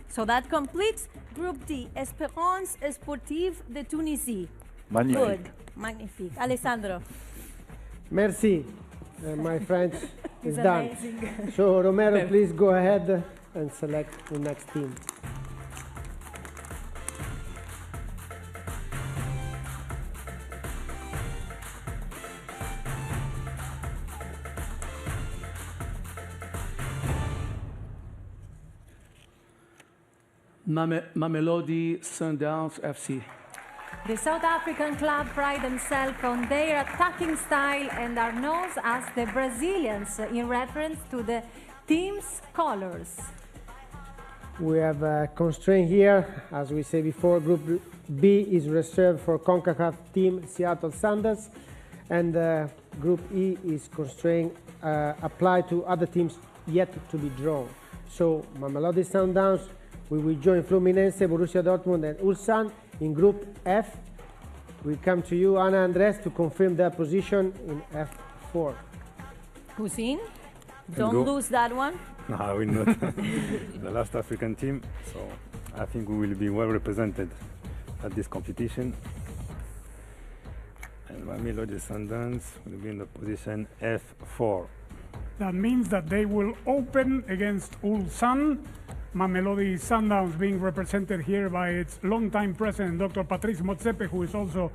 So that completes Group D, Espérance Sportive de Tunisie. Magnifique. Good, magnifique. Alessandro. Merci, my French It's It's done. amazing. So Romero, please go ahead and select the next team. Mamelodi Sundowns FC. The South African club pride themselves on their attacking style and are known as the Brazilians in reference to the team's colors. We have a constraint here. As we said before, Group B is reserved for CONCACAF team Seattle Sounders, and Group E is constraint applied to other teams yet to be drawn. So Mamelodi Sundowns, we will join Fluminense, Borussia Dortmund, and Ulsan. In Group F, we come to you, Ana Andres, to confirm their position in F4. Who's in? Don't lose that one. No, I will not. The last African team, so I think we will be well represented at this competition. And Mamelodi Sundowns will be in the position F4. That means that they will open against Ulsan. Mamelodi Sundowns being represented here by its longtime president, Dr. Patrice Motsepe, who is also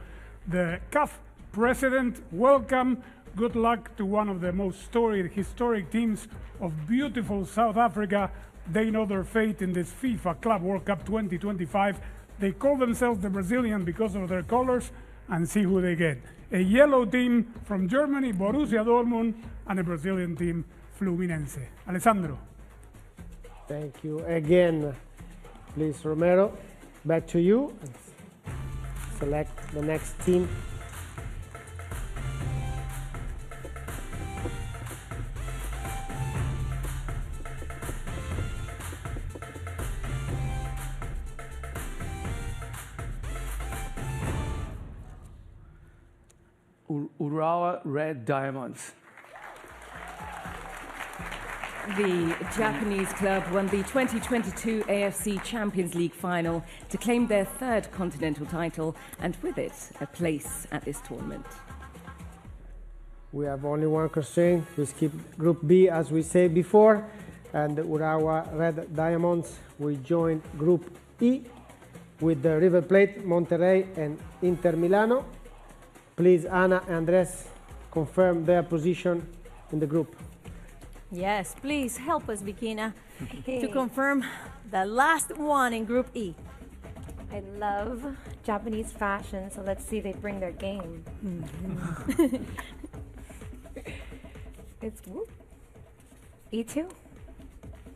the CAF president. Welcome. Good luck to one of the most storied, historic teams of beautiful South Africa. They know their fate in this FIFA Club World Cup 2025. They call themselves the Brazilian because of their colors, and see who they get. A yellow team from Germany, Borussia Dortmund, and a Brazilian team, Fluminense. Alessandro. Thank you again. Please, Romero, back to you. Select the next team. Urawa Red Diamonds. The Japanese club won the 2022 AFC Champions League final to claim their third continental title and with it a place at this tournament. We have only one constraint. We skip Group B as we said before, and the Urawa Red Diamonds will join Group E with the River Plate, Monterrey, and Inter Milano. Please, Ana and Andres, confirm their position in the group. Yes, please help us, Bikina, to confirm the last one in Group E. I love Japanese fashion, so let's see if they bring their game. It's whoop. E2.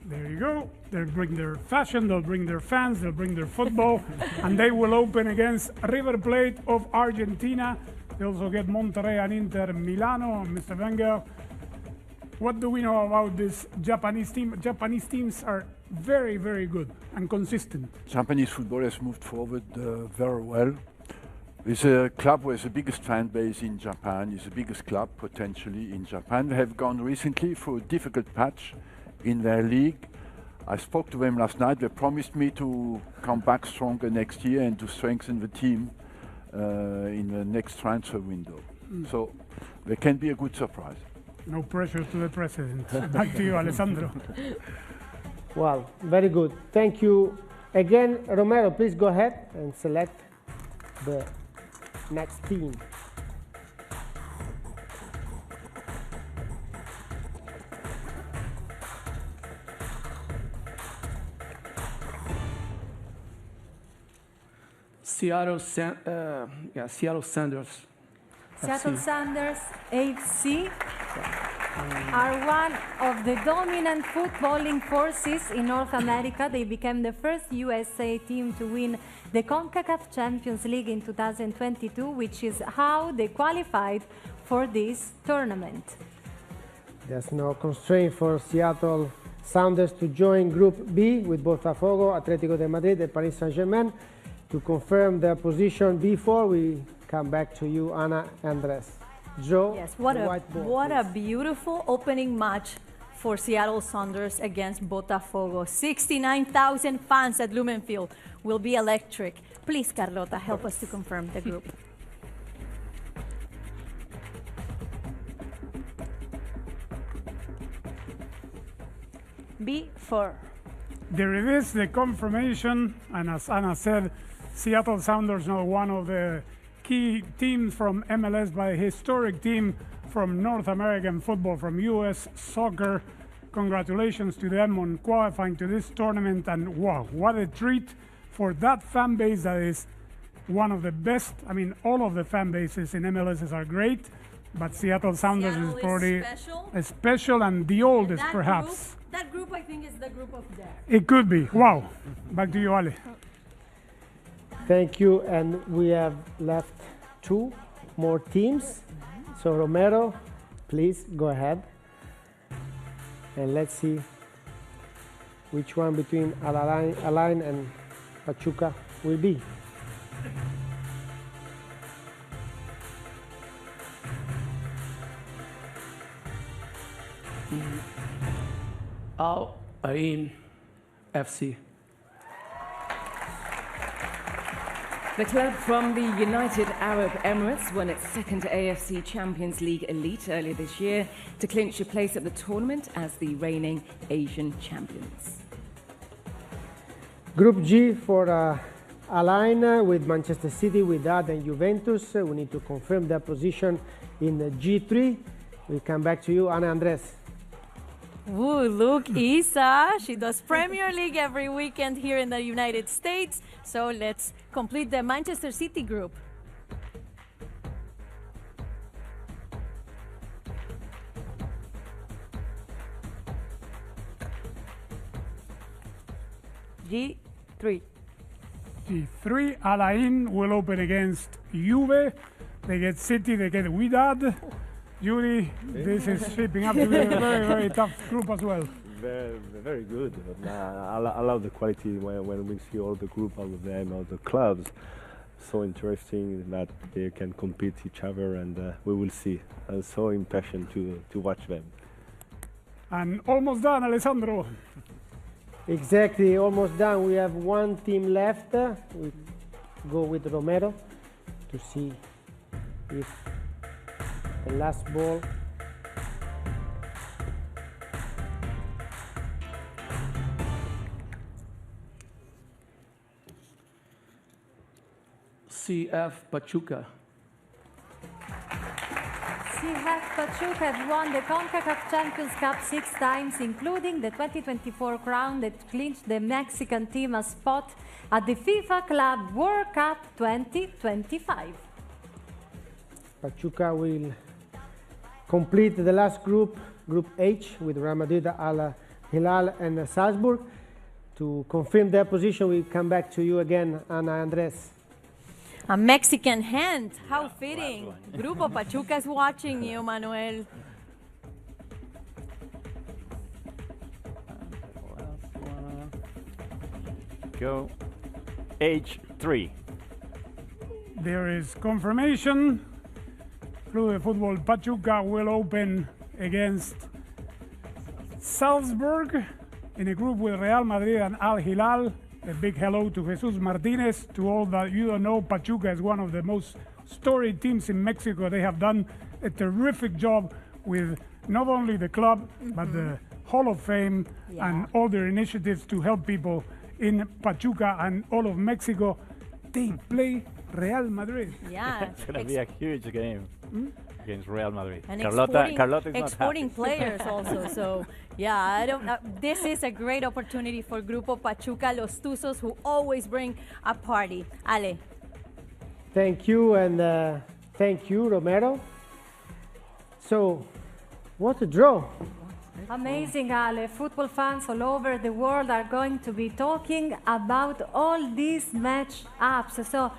There you go. They'll bring their fashion, they'll bring their fans, they'll bring their football, and they will open against River Plate of Argentina. They also get Monterrey and Inter Milano. Mr. Wenger, what do we know about this Japanese team? Japanese teams are very, very good and consistent. Japanese football has moved forward very well. It's a club with the biggest fan base in Japan. It's the biggest club potentially in Japan. They have gone recently through a difficult patch in their league. I spoke to them last night. They promised me to come back stronger next year and to strengthen the team in the next transfer window. So they can be a good surprise. No pressure to the president. Back to you, Alessandro. Well, very good. Thank you again. Romero, please go ahead and select the next team. Seattle Sounders. Seattle Sounders AFC are one of the dominant footballing forces in North America. They became the first USA team to win the CONCACAF Champions League in 2022, which is how they qualified for this tournament. There's no constraint for Seattle Sounders to join Group B with Botafogo, Atletico de Madrid, and Paris Saint-Germain. To confirm their position before we come back to you, Ana Andres. Joe, yes, what a beautiful opening match for Seattle Sounders against Botafogo. 69,000 fans at Lumen Field will be electric. Please, Carlota, help us to confirm the group. B4. There it is, the confirmation, and as Anna said, Seattle Sounders are one of the key teams from MLS, but a historic team from North American football, from U.S. soccer. Congratulations to them on qualifying to this tournament, and wow, what a treat for that fan base that is one of the best. I mean, all of the fan bases in MLS are great, but Seattle Sounders is probably special and the oldest, and perhaps. That group, I think, is the group of death. It could be. Wow. Back to you, Ale. Thank you, and we have left 2 more teams. So Romero, please go ahead. And let's see which one between Alain and Pachuca will be. Al Ain FC. The club from the United Arab Emirates won its second AFC Champions League Elite earlier this year to clinch a place at the tournament as the reigning Asian champions. Group G for Alain with Manchester City, Wydad and Juventus. We need to confirm their position in the G3. We'll come back to you, Ana Andres. Ooh, look, Isa. She does Premier League every weekend here in the United States. So let's complete the Manchester City group. G3. G3, Alain will open against Juve. They get City, they get Wydad. Judy, this is shaping up to be a very, very tough group as well. Very good. I love the quality when we see all the group, all of them, all the clubs. So interesting that they can compete each other, and we will see. I'm so impatient to watch them. And almost done, Alessandro. Exactly, almost done. We have 1 team left. We go with Romero to see if the last ball. CF Pachuca. CF Pachuca have won the CONCACAF Champions Cup 6 times, including the 2024 crown that clinched the Mexican team a spot at the FIFA Club World Cup 2025. Pachuca will complete the last group, Group H, with Real Madrid, Al Hilal and Salzburg. To confirm their position, we come back to you again, Ana Andres. A Mexican hand, how fitting. Grupo Pachuca is watching you, Manuel. Go. H3. There is confirmation. Club de Football Pachuca will open against Salzburg in a group with Real Madrid and Al Hilal. A big hello to Jesus Martinez. To all that you don't know, Pachuca is one of the most storied teams in Mexico. They have done a terrific job with not only the club, but the Hall of Fame and all their initiatives to help people in Pachuca and all of Mexico. They play Real Madrid. Yeah. It's going to be a huge game against Real Madrid. And Carlota is not exporting happy. players also. So, yeah, this is a great opportunity for Grupo Pachuca, Los Tuzos, who always bring a party. Ale. Thank you, and thank you, Romero. So, what a draw. Amazing, Ale. Football fans all over the world are going to be talking about all these match-ups. So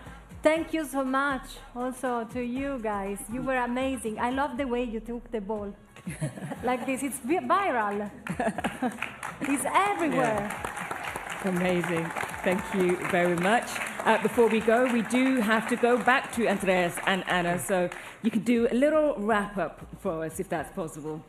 thank you so much also to you guys. You were amazing. I love the way you took the ball. Like this. It's viral. It's everywhere. Yeah. Amazing. Thank you very much. Before we go, we do have to go back to Andreas and Anna. So you can do a little wrap-up for us, if that's possible.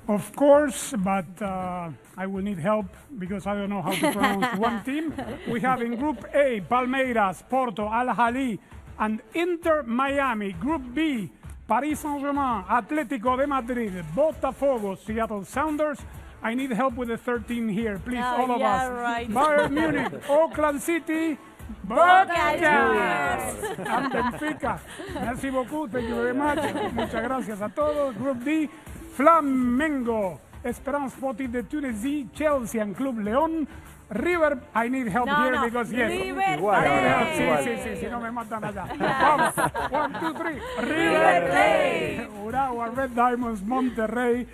Of course, but I will need help because I don't know how to pronounce one team. We have in Group A, Palmeiras, Porto, Al-Ahly, and Inter Miami. Group B, Paris Saint-Germain, Atlético de Madrid, Botafogo, Seattle Sounders, I need help with the third team here. Please, all of yeah, us. right. Bayern Munich, Auckland City, Boca Juniors, and Benfica. Merci beaucoup. Thank you very much. Muchas gracias a todos. Group D, Flamengo, Espérance Sportive de Tunisie, Chelsea and Club León. River, I need help here because yes. River I need help. Sí, no me matan allá. Vamos. 1, 2, 3. River Plate. Urawa Red Diamonds, Monterrey,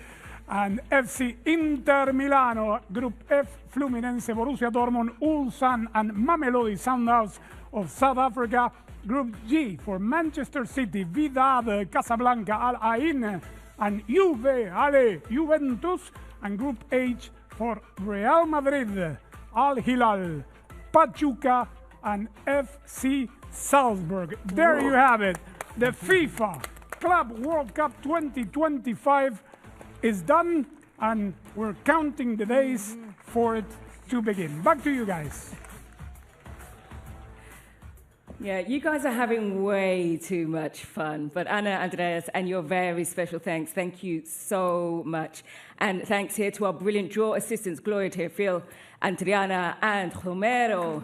and FC Inter Milano. Group F, Fluminense, Borussia Dortmund, Ulsan, and Mamelodi Sundowns of South Africa. Group G for Manchester City, Wydad, Casablanca, Al Ain, and Juventus. And Group H for Real Madrid, Al Hilal, Pachuca, and FC Salzburg. There you have it. The FIFA Club World Cup 2025 is done, and we're counting the days for it to begin. Back to you guys. Yeah, you guys are having way too much fun. But Anna, Andreas, and your very special thanks. Thank you so much. And thanks here to our brilliant draw assistants, Gloria, Teofil, Adriana, and Romero.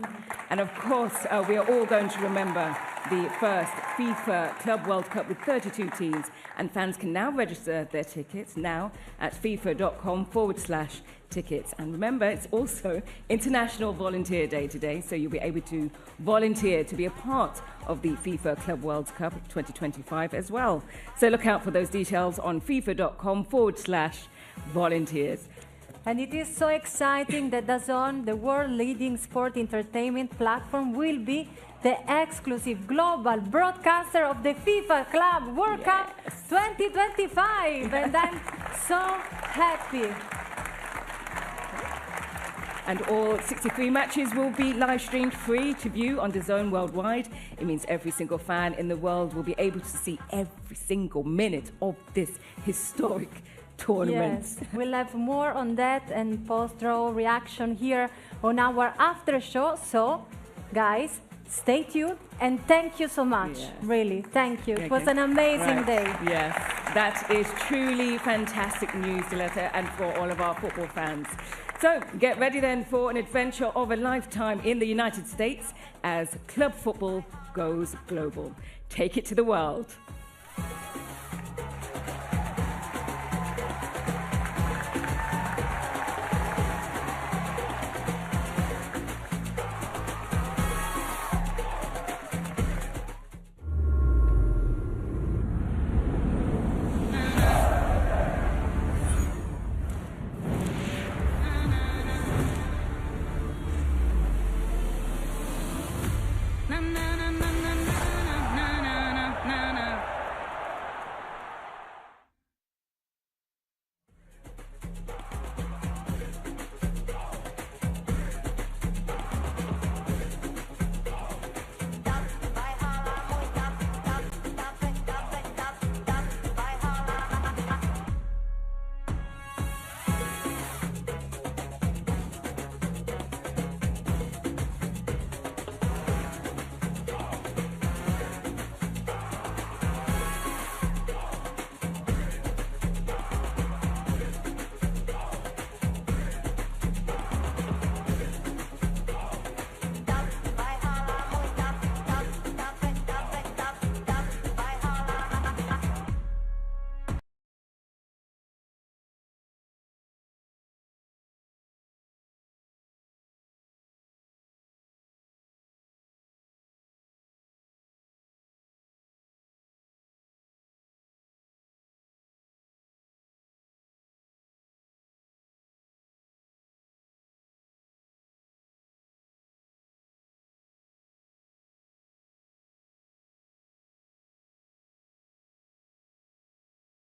And of course, we are all going to remember the first FIFA Club World Cup with 32 teams. And fans can now register their tickets now at fifa.com/tickets. And remember, it's also International Volunteer Day today, so you'll be able to volunteer to be a part of the FIFA Club World Cup 2025 as well. So look out for those details on fifa.com/volunteers. And it is so exciting that DAZN, the world-leading sport entertainment platform, will be the exclusive global broadcaster of the FIFA Club World Cup 2025. And I'm so happy. And all 63 matches will be live-streamed free to view on DAZN worldwide. It means every single fan in the world will be able to see every single minute of this historic tournament. Yes, we'll have more on that and post-draw reaction here on our after show. So, guys, stay tuned and thank you so much. Yes. Really, thank you. Okay. It was an amazing day. Yes, that is truly fantastic news, Diletta, and for all of our football fans. So get ready then for an adventure of a lifetime in the United States as club football goes global. Take it to the world.